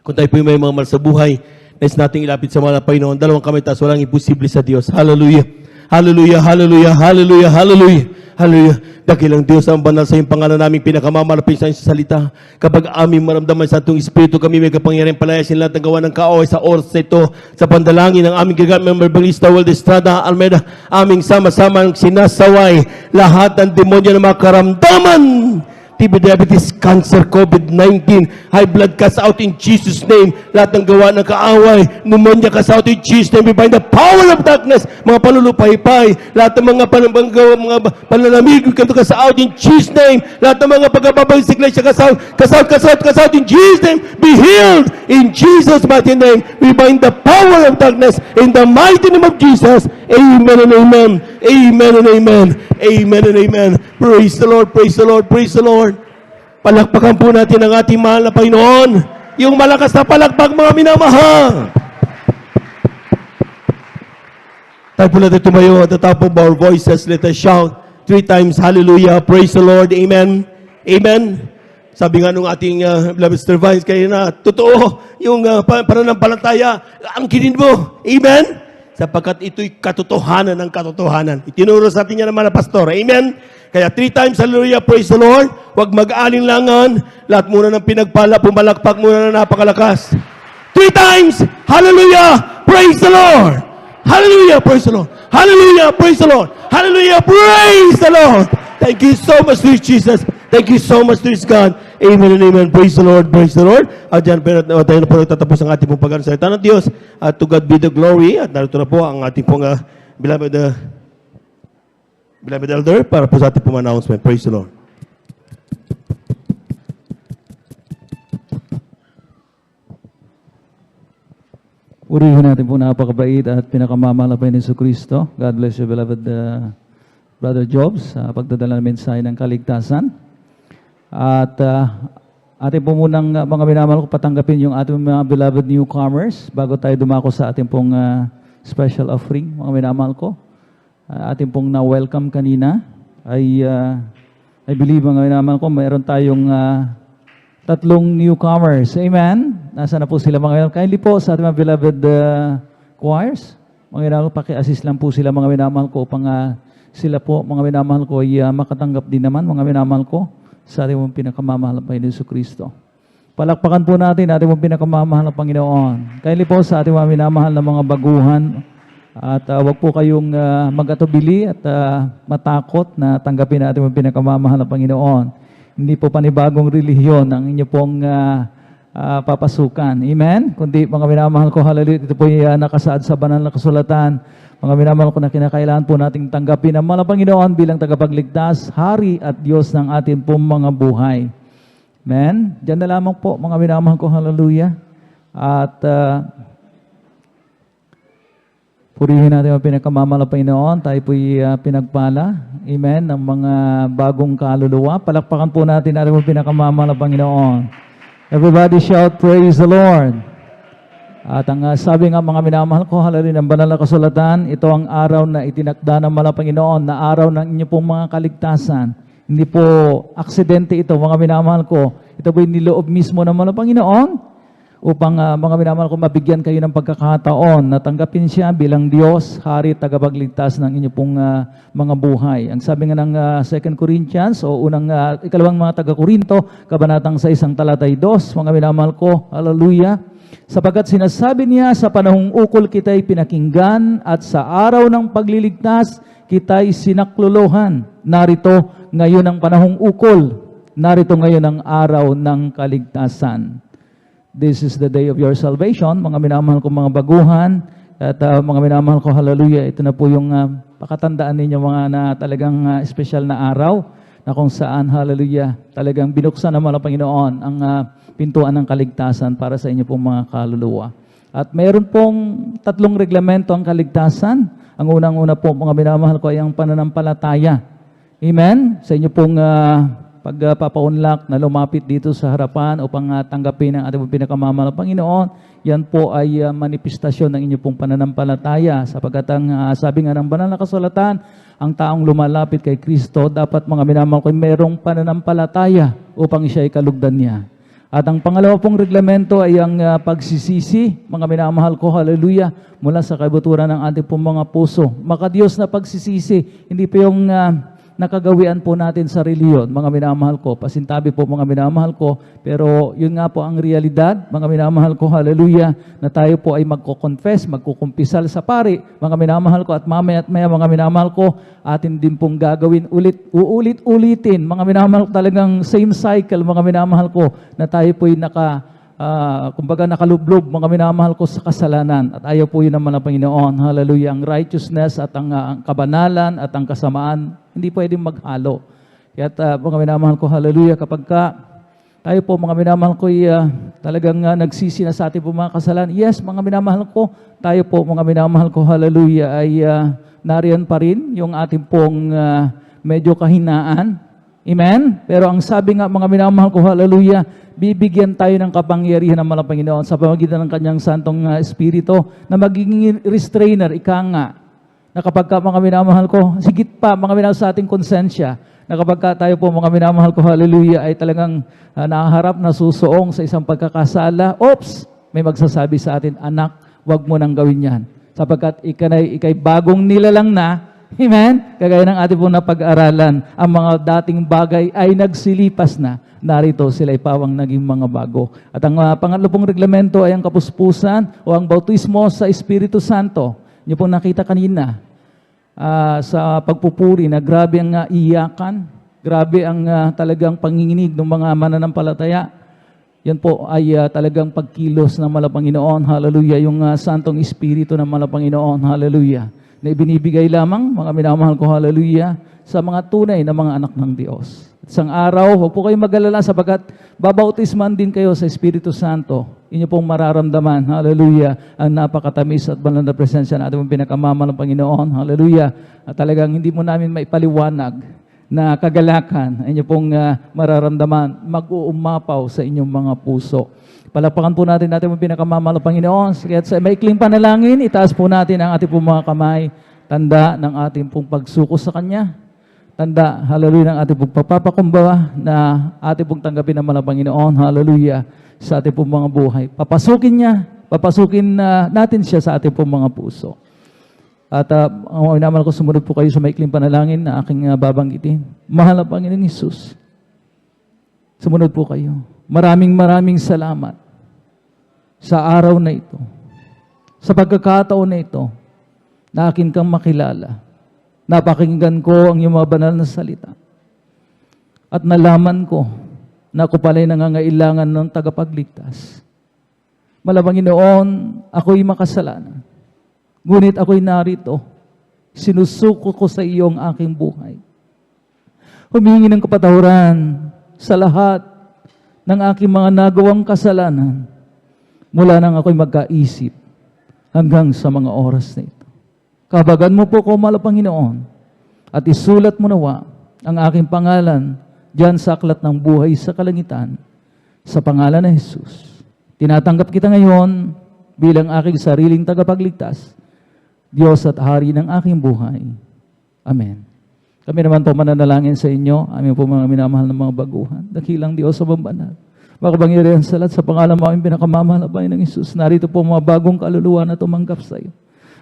Kung tayo po may mga mal sa buhay, nais nating ilapit sa mga Panginoon, dalawang kamay taas, walang imposible sa Diyos. Hallelujah. Hallelujah, hallelujah, hallelujah, hallelujah. Hallelujah. Dakilang Diyos ang banal sa iyong pangalan naming pinakamamalapit sa iyong salita. Kapag aming maramdaman sa atong Espiritu, kami may kapangyarihan palayasin lahat ng gawa ng kaaway sa oras na ito. Sa pandalangin ng aming gagamit ng Babalista World Estrada Almeida, aming sama-samang sinasaway lahat ng demonyo ng mga karamdaman. TB, diabetes, cancer, COVID-19, high blood, cast out in Jesus' name. Lahat ng gawa ng kaaway, pneumonia, cast out in Jesus' name. We bind the power of darkness, mga panulupaypay, lahat ng mga panlalamig, cast out in Jesus' name. Lahat ng mga pagkababang sa iglesia, cast out in Jesus' name. Be healed in Jesus' mighty name. We bind the power of darkness in the mighty name of Jesus. Amen and amen. Amen and amen. Amen and amen. Praise the Lord, praise the Lord, praise the Lord. Palakpakan po natin ang ating mahal na Panginoon. Yung malakas na palakpak, mga minamahal. Tayo po natin tumayo at the top of our voices. Let us shout 3 times, hallelujah, praise the Lord, amen. Amen. Sabi nga nung ating Mr. Vice kayo na, totoo, yung pananampalataya, angkinin mo, amen. Sapagkat ito'y katotohanan ng katotohanan. Itinuro sa atin niya naman na pastor. Amen? Kaya 3 times, hallelujah, praise the Lord. Huwag mag-alinlangan. Lahat muna ng pinagpala, pumalakpak muna na napakalakas. 3 times, hallelujah, praise the Lord. Hallelujah, praise the Lord. Hallelujah, praise the Lord. Hallelujah, praise the Lord. Thank you so much, dear Jesus. Thank you so much, dear God. Amen and amen. Praise the Lord, praise the Lord. At dyan, tayo na po nagtatapos ang ating pong pagkasalita ng Diyos. At to God be the glory. At narito na po ang ating pong beloved elder para po sa ating pong announcement. Praise the Lord. Purihin natin po napakabait at pinakamamahal na Panginoon Hesus Kristo. God bless you, beloved Brother Jobs, sa pagdadala ng mensahe ng kaligtasan. At atin po munang mga minamahal ko patanggapin yung ating mga beloved newcomers bago tayo dumako sa ating pong special offering, mga minamahal ko. Ating pong na-welcome kanina ay I believe mga minamahal ko, mayroon tayong tatlong newcomers. Amen? Nasaan na po sila mga minamahal? Kindly po sa ating mga beloved choirs. Mga minamahal ko, paki-assist lang po sila mga minamahal ko upang sila po mga minamahal ko ay makatanggap din naman mga minamahal ko sa ating mong pinakamamahal na Panginoon Hesus Kristo. Palakpakan po natin ating mong pinakamamahal na Panginoon. Kindly po sa ating mga minamahal na mga baguhan at wag po kayong mag-atubili at matakot na tanggapin natin mong pinakamamahal na Panginoon. Hindi po panibagong relihiyon ang inyo pong papasukan. Amen? Kundi mga minamahal ko, hallelujah, ito po yung nakasaad sa banal na kasulatan. Mga minamahal ko na kinakailangan po nating tanggapin ang mga Panginoon bilang tagapagligtas, Hari at Diyos ng ating pong mga buhay. Amen? Diyan na lamang po mga minamahal ko, hallelujah. At purihin natin ang pinakamamahal na Panginoon. Tayo po'y pinagpala. Amen? Ng mga bagong kaluluwa. Palakpakan po natin ang pinakamamahal na Panginoon. Everybody shout, praise the Lord. At ang sabi nga mga minamahal ko, hallelujah, ng banal na kasulatan, ito ang araw na itinakda ng mahal na Panginoon, na araw ng inyo pong mga kaligtasan. Hindi po aksidente ito, mga minamahal ko. Ito po yung niloob mismo ng mahal na Panginoon upang mga minamahal ko, mabigyan kayo ng pagkakataon na tanggapin siya bilang Diyos, Hari, tagapagligtas ng inyo pong mga buhay. Ang sabi nga ng 2 Corinthians o ikalawang mga taga-Korinto, kabanatang 6 talatay 2, mga minamahal ko, hallelujah, sapagkat sinasabi niya, sa panahong ukol kita'y pinakinggan at sa araw ng pagliligtas kita'y sinaklolohan. Narito ngayon ang panahong ukol, narito ngayon ang araw ng kaligtasan. This is the day of your salvation, mga minamahal ko mga baguhan, at mga minamahal ko, hallelujah, ito na po yung pakatandaan ninyo mga na talagang espesyal na araw, na kung saan, hallelujah, talagang binuksan naman ng Panginoon ang pintuan ng kaligtasan para sa inyo pong mga kaluluwa. At mayroon pong tatlong reglamento ang kaligtasan. Ang unang-una po, mga minamahal ko, ay ang pananampalataya. Amen? Sa inyo pong pagpapaunlak na lumapit dito sa harapan upang tanggapin ang ating pinakamamahal na Panginoon, yan po ay manifestasyon ng inyong pong pananampalataya. Sapagkat ang sabi nga ng banal na kasulatan, ang taong lumalapit kay Kristo, dapat mga minamahal ko, mayroong pananampalataya upang siya ay kalugdan niya. At ang pangalawa pong reglamento ay ang pagsisisi, mga minamahal ko, hallelujah, mula sa kabuturan ng ating pong mga puso. Makadiyos na pagsisisi, hindi pa yung nakagawian po natin sa reliyon, mga minamahal ko. Pasintabi po mga minamahal ko, pero yun nga po ang realidad, mga minamahal ko, hallelujah, na tayo po ay magko-confess, magkukumpisal sa pari, mga minamahal ko, at mamaya at maya mga minamahal ko, atin din pong gagawin uulit-ulitin, mga minamahal ko, talagang same cycle, mga minamahal ko, na tayo po ay kumbaga nakalublob, mga minamahal ko, sa kasalanan. At ayaw po yun naman ng Panginoon. Hallelujah. Ang righteousness at ang kabanalan at ang kasamaan, hindi pwedeng maghalo. Kaya mga minamahal ko, hallelujah, kapag tayo po, mga minamahal ko, talagang nagsisi na sa ating po mga kasalanan, yes, mga minamahal ko, tayo po, mga minamahal ko, hallelujah, ay nariyan pa rin yung ating pong medyo kahinaan. Amen? Pero ang sabi nga, mga minamahal ko, hallelujah, bibigyan tayo ng kapangyarihan ng mga Panginoon sa pamamagitan ng kanyang santong Espiritu na magiging restrainer, ika nga, na kapag mga minamahal ko, sigit pa, mga minamahal sa ating konsensya, na kapag tayo po, mga minamahal ko, hallelujah, ay talagang nakaharap na susuong sa isang pagkakasala, oops, may magsasabi sa atin, anak, wag mo nang gawin yan. Sapagkat ikay bagong nilalang na, amen? Kagaya ng ating pong napag-aralan, ang mga dating bagay ay nagsilipas na. Narito sila ay pawang naging mga bago. At ang pangatlo pong reglamento ay ang kapuspusan o ang bautismo sa Espiritu Santo. Inyo pong nakita kanina sa pagpupuri na grabe ang iyakan, grabe ang talagang panginginig ng mga mananampalataya. Yan po ay talagang pagkilos ng Malapanginoon. Hallelujah. Yung Santong Espiritu ng Malapanginoon. Hallelujah. Na ibinibigay lamang, mga minamahal ko, hallelujah, sa mga tunay na mga anak ng Diyos. At isang araw, huwag po kayong mag-alala sapagkat babautisman din kayo sa Espiritu Santo. Inyo pong mararamdaman, hallelujah, ang napakatamis at banal na presensya na ating pinakamamahal ng Panginoon. Hallelujah. At talagang hindi mo namin maipaliwanag na kagalakan, inyo pong mararamdaman, mag-uumapaw sa inyong mga puso. Palakpakan po natin ang pinakamamahal ng Panginoon. Kaya sa maikling panalangin, itaas po natin ang ating pong mga kamay, tanda ng ating pong pagsuko sa Kanya. Tanda, hallelujah, ng ating pong pagpapakumbaba na ating pong tanggapin ng mga Panginoon, hallelujah, sa ating pong mga buhay. Papasukin natin siya sa ating pong mga puso. At ang inamal ko, sumunod po kayo sa maikling panalangin na aking babanggitin. Mahal na Panginoon Hesus, sumunod po kayo. Maraming salamat sa araw na ito, sa pagkakataon na ito, na akin kang makilala. Napakinggan ko ang iyong mga banal na salita. At nalaman ko na ako pala'y nangangailangan ng tagapagligtas. Malapanginoon, ako'y makasalanan. Ngunit ako'y narito, sinusuko ko sa iyo ang aking buhay. Humingi ng kapatawaran sa lahat ng aking mga nagawang kasalanan mula nang ako'y magkaisip hanggang sa mga oras na ito. Kabagan mo po ko, Malapanginoon, at isulat mo nawa ang aking pangalan diyan sa aklat ng buhay sa kalangitan, sa pangalan ng Jesus. Tinatanggap kita ngayon bilang aking sariling tagapagligtas, Diyos at Hari ng aking buhay. Amen. Kami naman po mananalangin sa inyo, aming po mga minamahal ng mga baguhan. Dakilang Diyos sa bambanal. Makapangyarihan sa lahat, sa pangalan mo aming pinakamamahal na Panginoon ng Isus. Narito po mga bagong kaluluwa na tumanggap sa iyo.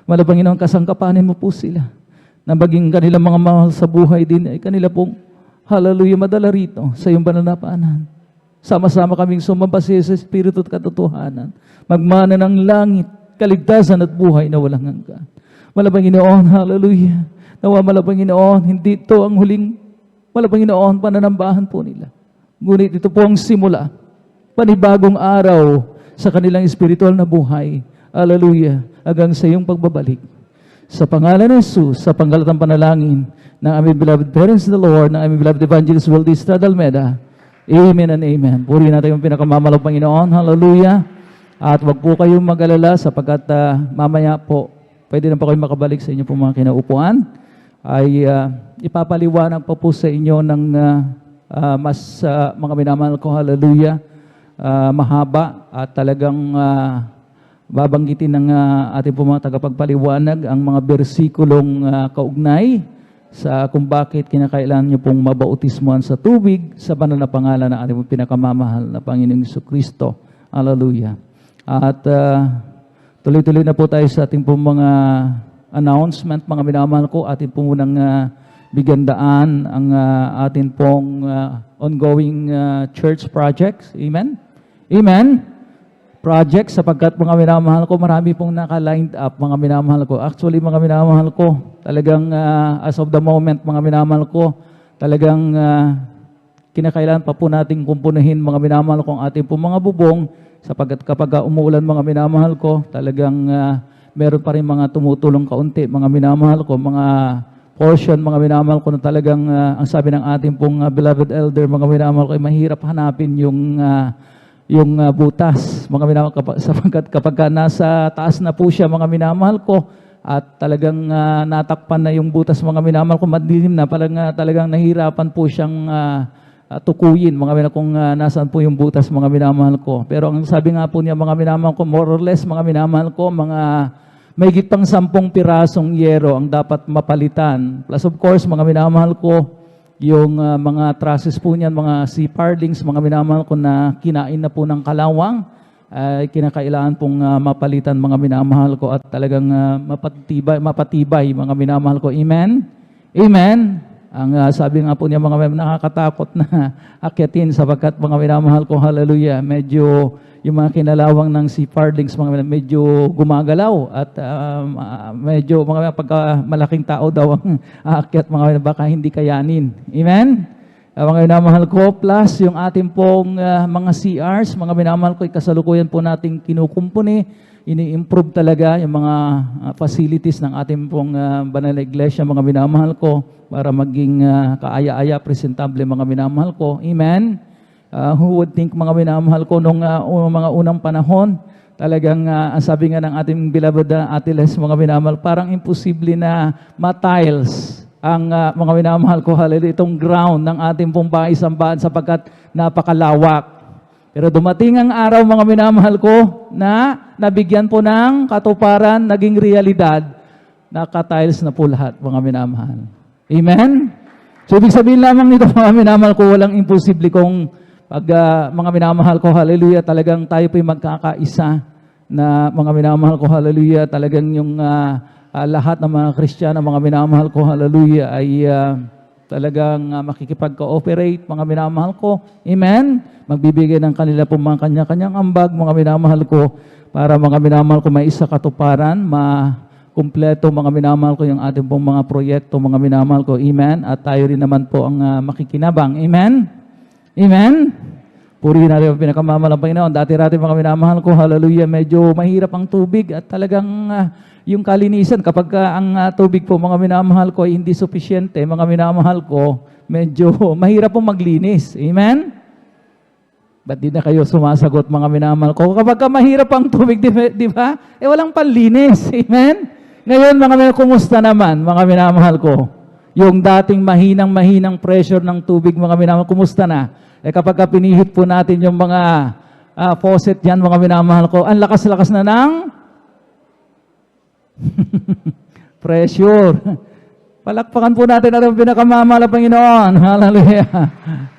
Malapanginoon, kasangkapanin mo po sila na maging kanilang mga mahal sa buhay din ay kanila pong, hallelujah, madala rito sa iyong banal na paanan. Sama-sama kaming sumabasi sa Espiritu at katotohanan. Magmana ng langit, kaligtasan at buhay na walang hanggan. Malapanginoon, hallelujah. Nawa Malapanginoon, hindi ito ang huling Malapanginoon pananambahan po nila. Ngunit ito po ang simula, panibagong araw sa kanilang espiritual na buhay. Hallelujah. Hanggang sa iyong pagbabalik. Sa pangalan ng Jesus, sa panggalatang panalangin ng aming beloved parents in the Lord, ng aming beloved evangelist Wildy Estrada Almeda. Amen and amen. Purihin natin yung pinakamamahal ng Panginoon. Hallelujah. At wag po kayong mag-alala sapagkat mamaya po, pwede na po kayo makabalik sa inyo po mga kinaupuan. Ay ipapaliwanag pa po sa inyo ng mas mga minamahal ko, hallelujah, mahaba at talagang babanggitin ng ating po mga tagapagpaliwanag ang mga bersikulong kaugnay sa kung bakit kinakailangan nyo pong mabautismuhan sa tubig sa banal na pangalan ng ating pinakamamahal na Panginoong Jesucristo. Hallelujah. At tuloy-tuloy na po tayo sa ating po mga announcement, mga minamahal ko. Ating po munang bigyan daan ang ating pong ongoing church projects. Amen? Amen? Project, sapagkat mga minamahal ko, marami pong naka-lined up, mga minamahal ko. Actually, mga minamahal ko, talagang as of the moment, mga minamahal ko, talagang kinakailangan pa po nating kumpunahin, mga minamahal ko, ang ating po mga bubong, sapagkat kapag umuulan, mga minamahal ko, talagang meron pa rin mga tumutulong kaunti, mga minamahal ko, mga portion, mga minamahal ko, na talagang, ang sabi ng ating pong beloved elder, mga minamahal ko, ay mahirap hanapin yung butas, mga minamahal, sapagkat kapag nasa taas na po siya, mga minamahal ko, at talagang natakpan na yung butas, mga minamahal ko, madilim na, talagang nahirapan po siyang tukuyin, mga minamahal kung nasaan po yung butas, mga minamahal ko. Pero ang sabi nga po niya, mga minamahal ko, more or less, mga minamahal ko, mga may pang 10 pirasong yero ang dapat mapalitan. Plus of course, mga minamahal ko, yung mga trusses po niyan, mga sea parlings, mga minamahal ko na kinain na po ng kalawang, ay kinakailangan pong mapalitan, mga minamahal ko, at talagang mapatibay, mga minamahal ko. Amen? Amen? Ang sabi nga po niya mga nakakatakot na akyatin sapagkat mga minamahal ko, hallelujah, medyo yung mga kinalawang ng sea farthings, mga medyo gumagalaw at medyo mga pagka malaking tao daw ang aakyat, mga baka hindi kayanin. Amen? Mga minamahal ko, plus yung ating pong mga CRs, mga minamahal ko, kasalukuyan po nating kinukumpuni, ini-improve talaga yung mga facilities ng ating pong banal na iglesia, mga minamahal ko, para maging kaaya-aya, presentable, mga minamahal ko. Amen? Who would think, mga minamahal ko, nung mga unang panahon, talagang ang sabi nga ng ating beloved Ate Les, mga minamahal, parang imposible na ma-tiles ang mga minamahal ko, hallelujah, itong ground ng ating pong bahay-sambahan sapagkat napakalawak. Pero dumating ang araw, mga minamahal ko, na nabigyan po ng katuparan, naging realidad, naka-tiles na po lahat, mga minamahal. Amen? So, ibig sabihin lamang nito, mga minamahal ko, walang imposible kung pag mga minamahal ko, hallelujah, talagang tayo po'y magkakaisa na mga minamahal ko, hallelujah, talagang yung lahat ng mga Kristiyano, mga minamahal ko, hallelujah, ay talagang makikipag-cooperate, mga minamahal ko. Amen? Magbibigay ng kanila po mga kanya-kanyang ambag, mga minamahal ko, para mga minamahal ko may isa katuparan, kumpleto, mga minamahal ko, yung ating pong mga proyekto, mga minamahal ko. Amen? At tayo rin naman po ang makikinabang. Amen? Amen? Purihin natin ang pinakamamalang Panginoon. Dati-rati, mga minamahal ko, hallelujah, medyo mahirap ang tubig at talagang yung kalinisan, kapag ang tubig po, mga minamahal ko, ay hindi sufisyente, mga minamahal ko, medyo mahirap pong maglinis. Amen? Ba't di na kayo sumasagot, mga minamahal ko? Kapag mahirap ang tubig, di ba? Walang panlinis. Amen? Ngayon, mga minamahal, kumusta naman, mga minamahal ko? Yung dating mahinang pressure ng tubig, mga minamahal, kumusta na? Kapag pinihit po natin yung mga faucet yan, mga minamahal ko, ang lakas-lakas na ng pressure. Palakpakan po natin ang pinakamamahal na Panginoon. Hallelujah.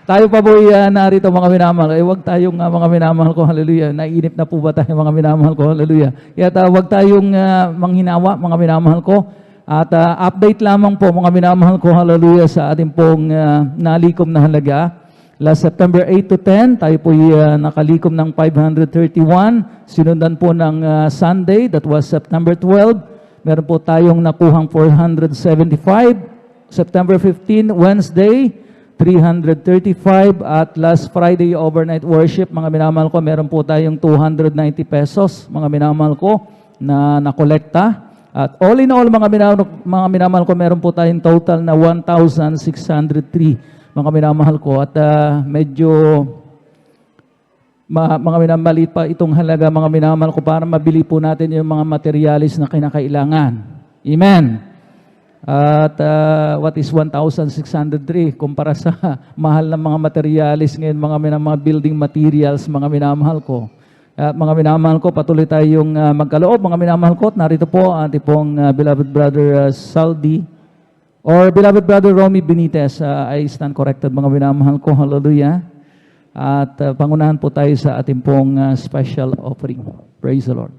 Tayo pa po narito, mga minamahal. Huwag tayong mga minamahal ko, hallelujah. Naiinip na po ba tayo, mga minamahal ko, hallelujah. Kaya huwag tayong manghinawa, mga minamahal ko. At update lamang po, mga minamahal ko, hallelujah, sa ating pong nalikom na halaga. Last September 8 to 10, tayo po nakalikom ng 531. Sinundan po ng Sunday, that was September 12. Meron po tayong nakuhang 475. September 15, Wednesday, 335. At last Friday, overnight worship, mga minamahal ko, meron po tayong 290 pesos, mga minamahal ko, na nakolekta. At all in all, mga minamahal ko, meron po tayong total na 1,603, mga minamahal ko. At medyo mga minamaliit pa itong halaga, mga minamahal ko, para mabili po natin yung mga materialis na kinakailangan. Amen. At what is 1,603 kumpara sa mahal ng mga materialis ngayon, mga building materials, mga minamahal ko. Mga minamahal ko, patuloy tayong magkaloob, mga minamahal ko. At narito po ating pong beloved brother Saldi, or beloved brother Romy Benitez. I stand corrected, mga minamahal ko. Hallelujah. At pangunahan po tayo sa ating pong special offering. Praise the Lord.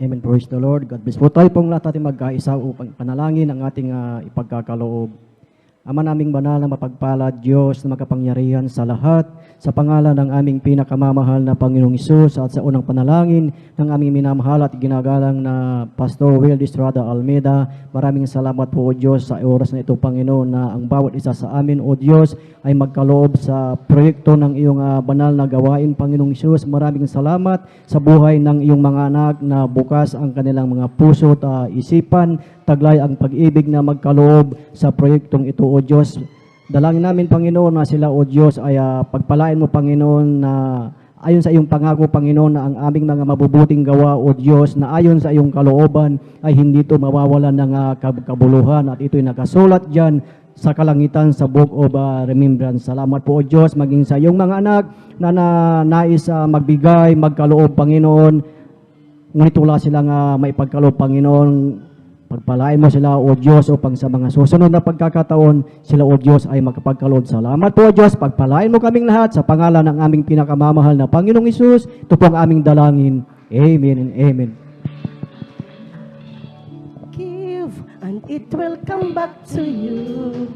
Amen. Praise the Lord. God bless po. Tayo pong lahat natin magkaisa upang panalangin ang ating ipagkakaloob. Ama naming banal na mapagpalad, Diyos na magkapangyarihan sa lahat, sa pangalan ng aming pinakamamahal na Panginoong Hesus at sa unang panalangin ng aming minamahal at ginagalang na Pastor Will Estrada Almeida, maraming salamat po, O Diyos, sa oras na ito, Panginoon, na ang bawat isa sa amin, O Diyos, ay magkaloob sa proyekto ng iyong banal na gawain, Panginoong Hesus. Maraming salamat sa buhay ng iyong mga anak na bukas ang kanilang mga puso at isipan, taglay ang pag-ibig na magkaloob sa proyektong ito, O Diyos. Dalangin namin, Panginoon, na sila, O Diyos, ay pagpalain mo, Panginoon, na ayon sa iyong pangako, Panginoon, na ang aming mga mabubuting gawa, O Diyos, na ayon sa iyong kalooban ay hindi ito mawawalan ng kabuluhan at ito'y nakasulat dyan sa kalangitan sa Book of Remembrance. Salamat po, O Diyos, maging sa iyong mga anak na nais magbigay, magkaloob, Panginoon. Ngunit wala silang maipagkaloob, Panginoon. Pagpalain mo sila, O Diyos, upang sa mga susunod na pagkakataon, sila, O Diyos, ay magkapagkaloob. Salamat po, O Diyos. Pagpalain mo kaming lahat sa pangalan ng aming pinakamamahal na Panginoong Hesus. Ito po ang aming dalangin. Amen and amen. Give and it will come back to you.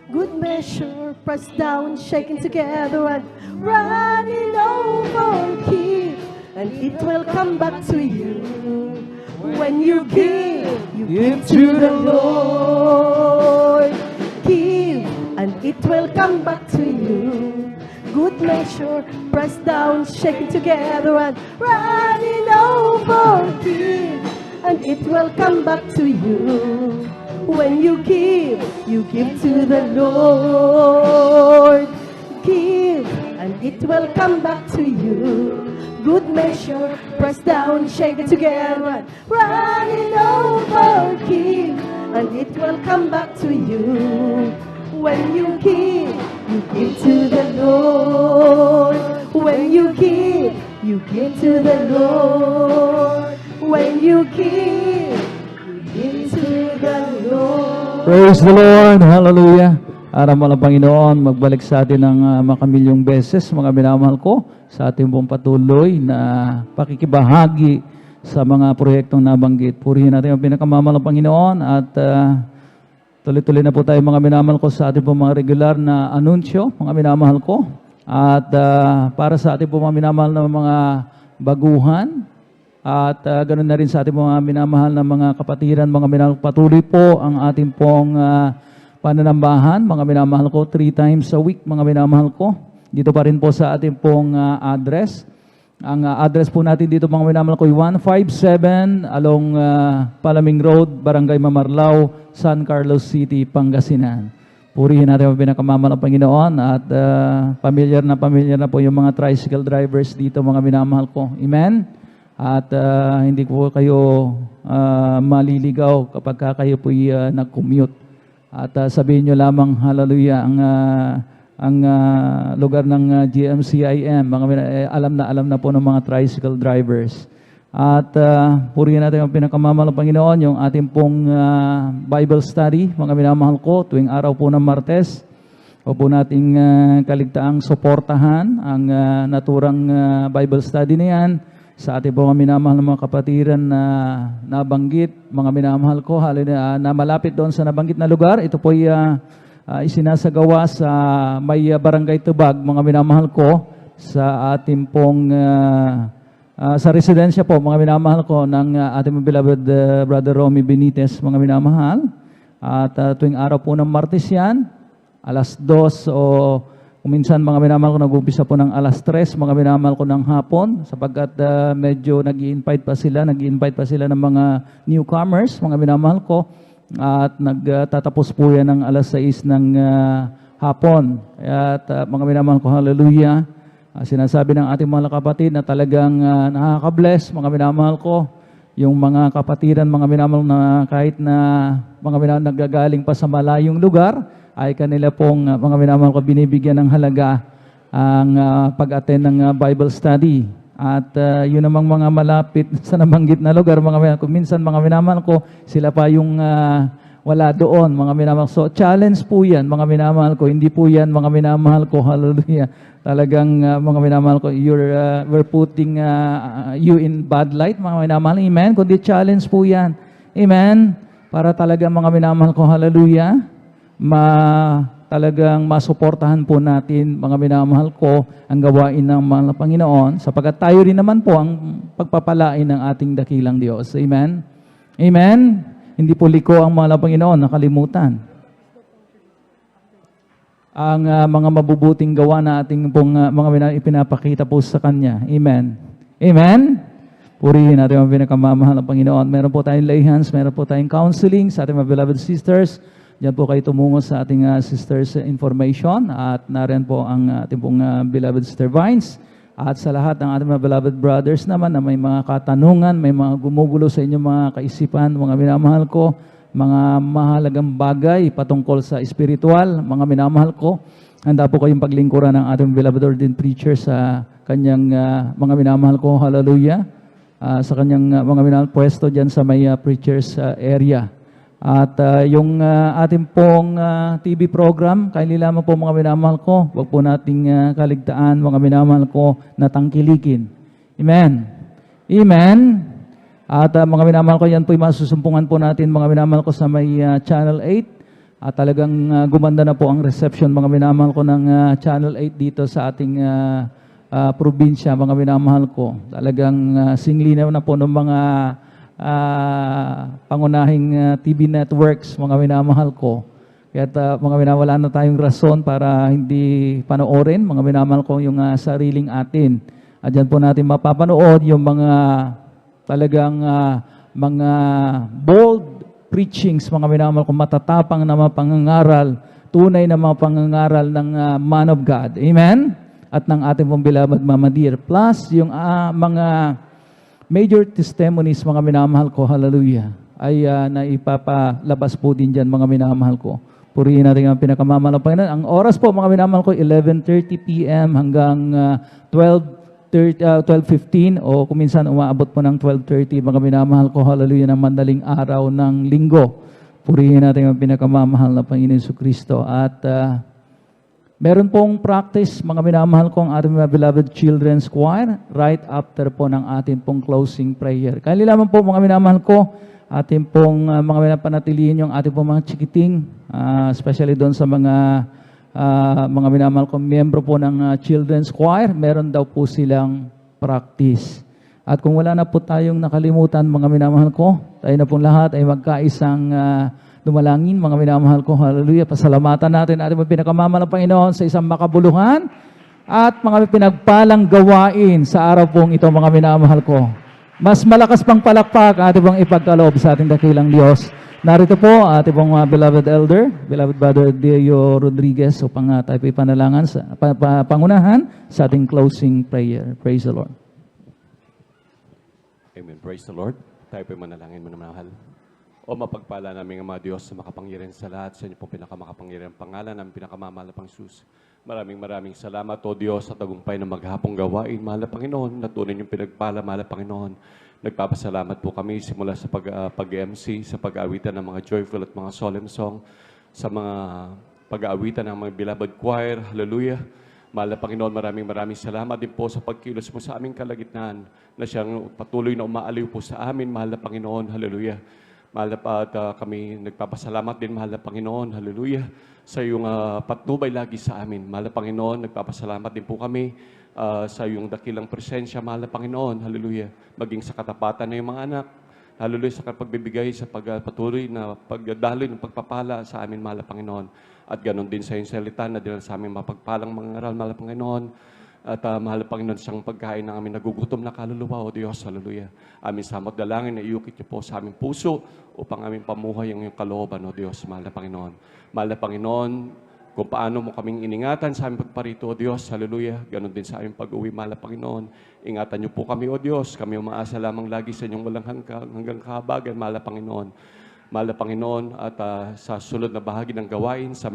Good measure, pressed down, shaken together, and running over, give, and it will come back to you. When you give to the Lord. Give, and it will come back to you. Good measure, pressed down, shaken together, and running over, give, and it will come back to you. When you give to the Lord. Give, and it will come back to you. Good measure, pressed down, shaken together, and running over, give, and it will come back to you. When you give to the Lord. When you give to the Lord. When you give to the Lord. Praise the Lord. Hallelujah. Araw ng Panginoon, magbalik sa atin ng makamilyong beses, mga minamahal ko, sa ating pong patuloy na pakikibahagi sa mga proyektong nabanggit. Purihin natin ang pinakamamahal ng Panginoon at tuloy-tuloy na po tayo, mga minamahal ko, sa ating pong mga regular na anunsyo, mga minamahal ko. At para sa ating pong mga minamahal na mga baguhan, at ganoon na rin sa ating mga minamahal na mga kapatiran, mga minamahal, patuloy po ang ating pong pananambahan, mga minamahal ko, 3 times a week, mga minamahal ko. Dito pa rin po sa ating pong address. Ang address po natin dito, mga minamahal ko, 157 along Palaming Road, Barangay Mamarlao, San Carlos City, Pangasinan. Purihin natin ang pinakamamahal ng Panginoon at pamilyar na po yung mga tricycle drivers dito, mga minamahal ko. Amen? At hindi po kayo maliligaw kapag kayo po'y nag-commute. At sabihin nyo lamang, hallelujah, ang lugar ng GMCIM, alam na po ng mga tricycle drivers. At purihin natin ang pinakamamahal ng Panginoon, yung ating pong Bible study, mga minamahal ko, tuwing araw po ng Martes. O po nating kaligtaang suportahan ang naturang Bible study na yan sa ating mga minamahal ng mga kapatiran na nabanggit, mga minamahal ko, na malapit doon sa nabanggit na lugar. Ito po ay isinasagawa sa may barangay Tubag, mga minamahal ko, sa ating pong sa residensya po, mga minamahal ko, ng ating beloved Brother Romy Benitez, mga minamahal. At tuwing araw po ng Martes yan, alas 2 o minsan, mga minamahal ko, nag-umpisa po ng alas 3, mga minamahal ko, ng hapon, sapagkat medyo nag-i-invite pa sila ng mga newcomers, mga minamahal ko, at nagtatapos po yan ng alas 6 ng hapon. At mga minamahal ko, hallelujah, sinasabi ng ating mga kapatid na talagang nakaka-bless, mga minamahal ko, yung mga kapatiran, mga minamahal na kahit na mga minamahal naggagaling pa sa malayong lugar, ay kanila pong mga minamahal ko binibigyan ng halaga ang pag-attend ng Bible study. At yun namang mga malapit sa nabanggit na lugar, mga minamahal ko, minsan mga minamahal ko, sila pa yung wala doon, mga minamahal. So challenge po yan, mga minamahal ko, hindi po yan, mga minamahal ko, hallelujah. Talagang mga minamahal ko, we're putting you in bad light, mga minamahal, amen. Kundi challenge po yan, amen. Para talaga, mga minamahal ko, hallelujah, talagang masuportahan po natin, mga minamahal ko, ang gawain ng mga Panginoon, sapagkat tayo rin naman po ang pagpapalain ng ating dakilang Diyos. Amen? Amen? Hindi po liko ang mga Panginoon, nakalimutan. Ang mga mabubuting gawa na ating pong mga ipinapakita po sa Kanya. Amen? Amen? Purihin natin ang pinakamamahal ng Panginoon. Meron po tayong lay hands, meron po tayong counseling sa ating mga beloved sisters. Diyan po kayo tumungo sa ating sisters information at narin po ang ating pong beloved Sister Vines. At sa lahat ng ating mga beloved brothers naman na may mga katanungan, may mga gumugulo sa inyong mga kaisipan, mga minamahal ko, mga mahalagang bagay patungkol sa spiritual, mga minamahal ko, handa po kayong paglingkuran ng ating beloved ordained preacher sa kanyang mga minamahal ko, hallelujah, sa kanyang mga minamahal pwesto dyan sa may preachers area. At yung ating pong TV program, kaili lamang po, mga minamahal ko, huwag po nating kaligtaan, mga minamahal ko, na tangkilikin. Amen. Amen. At mga minamahal ko, yan po yung masusumpungan po natin, mga minamahal ko, sa may Channel 8. At talagang gumanda na po ang reception, mga minamahal ko, ng Channel 8 dito sa ating probinsya, mga minamahal ko. Talagang singlinaw na po ng mga pangunahing TV networks, mga minamahal ko. Kaya mga minamahal, na tayong rason para hindi panoorin, mga minamahal ko, yung sariling atin. At dyan po natin mapapanood yung mga talagang mga bold preachings, mga minamahal ko, matatapang na mga pangangaral, tunay na mga pangangaral ng man of God. Amen? At ng ating pong beloved Mama Dear. Plus, yung mga major testimonies, mga minamahal ko, hallelujah, ay naipapalabas po din dyan, mga minamahal ko. Purihin natin ang pinakamamahal ng Panginoon. Ang oras po, mga minamahal ko, 11:30 p.m. hanggang 12:15 o kuminsan umaabot po ng 12:30, mga minamahal ko, hallelujah, ng mandaling araw ng linggo. Purihin natin ang pinakamamahal na Panginoon Jesucristo. At meron pong practice, mga minamahal ko, ang ating mga beloved children's choir right after po ng ating pong closing prayer. Kaya lamang po, mga minamahal ko, ating pong mga panatilin yung ating pong mga chikiting, especially doon sa mga minamahal ko, miyembro po ng children's choir, meron daw po silang practice. At kung wala na po tayong nakalimutan, mga minamahal ko, tayo na pong lahat ay magkaisang dumalangin, mga minamahal ko, hallelujah, pasalamatan natin ating pinakamamahal ng Panginoon sa isang makabuluhan at mga pinagpalang gawain sa araw pong ito, mga minamahal ko. Mas malakas pang palakpak ating pong ipagkaloob sa ating dakilang Diyos. Narito po ating pong beloved elder, beloved brother Deo Rodriguez, upang tayo po ipanalangan sa pangunahan sa ating closing prayer. Praise the Lord. Amen. Praise the Lord. Tayo po manalangin mo na mahal. O mapagpala namin ang mga Diyos sa makapangyarihan sa lahat, sa inyo pong pinakamakapangyarihan pangalan ng pinakamamahal na Panginoon. Maraming salamat, O Diyos, sa tagumpay ng maghapong gawain, mahal na Panginoon, na tunay yung pinagpala, mahal na Panginoon. Nagpapasalamat po kami simula sa pag-MC, sa pag-aawitan ng mga joyful at mga solemn song, sa mga pag-aawitan ng mga beloved choir, hallelujah. Mahal na Panginoon, maraming salamat din po sa pagkilos mo sa aming kalagitnaan, na siyang patuloy na umaaliw po sa amin, mahal na Panginoon, hallelujah. Mahal na kami nagpapasalamat din, mahal na Panginoon, hallelujah, sa iyong patnubay lagi sa amin. Mahal na Panginoon, nagpapasalamat din po kami sa iyong dakilang presensya, mahal na Panginoon, hallelujah, maging sa katapatan ng iyong mga anak, hallelujah, sa pagbibigay, sa pagpatuloy na pagdaloy ng pagpapala sa amin, mahal na Panginoon. At ganon din sa iyong salita na dinala sa aming mapagpalang mga ngaral, mahal na Panginoon. At mahal na Panginoon, siyang pagkain ng aming nagugutom na kaluluwa, O Diyos, hallelujah. Aming samot dalangin na iukit niyo po sa aming puso upang aming pamuhay ang iyong kalooban, O Diyos, mahal na Panginoon. Mahal na Panginoon, kung paano mo kaming iningatan sa aming pagparito, O Diyos, hallelujah. Ganon din sa aming pag-uwi, mahal na Panginoon. Ingatan niyo po kami, O Diyos. Kami umaasa lamang lagi sa inyong walang hanggang kahabagan, mahal na Panginoon. Mahal na Panginoon, at sa sunod na bahagi ng gawain sa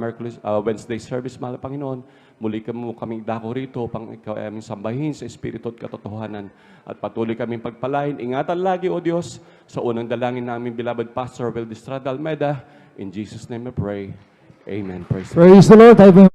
Wednesday service, mahal na Panginoon, muli mo kaming dako rito upang ikaw ay aming sambahin sa Espiritu at katotohanan. At patuloy kaming pagpalain. Ingatan lagi, O Diyos, sa unang dalangin namin, beloved Pastor Will Estrada Almeida. In Jesus' name I pray. Amen. Praise the Lord. Praise the Lord. Tayo po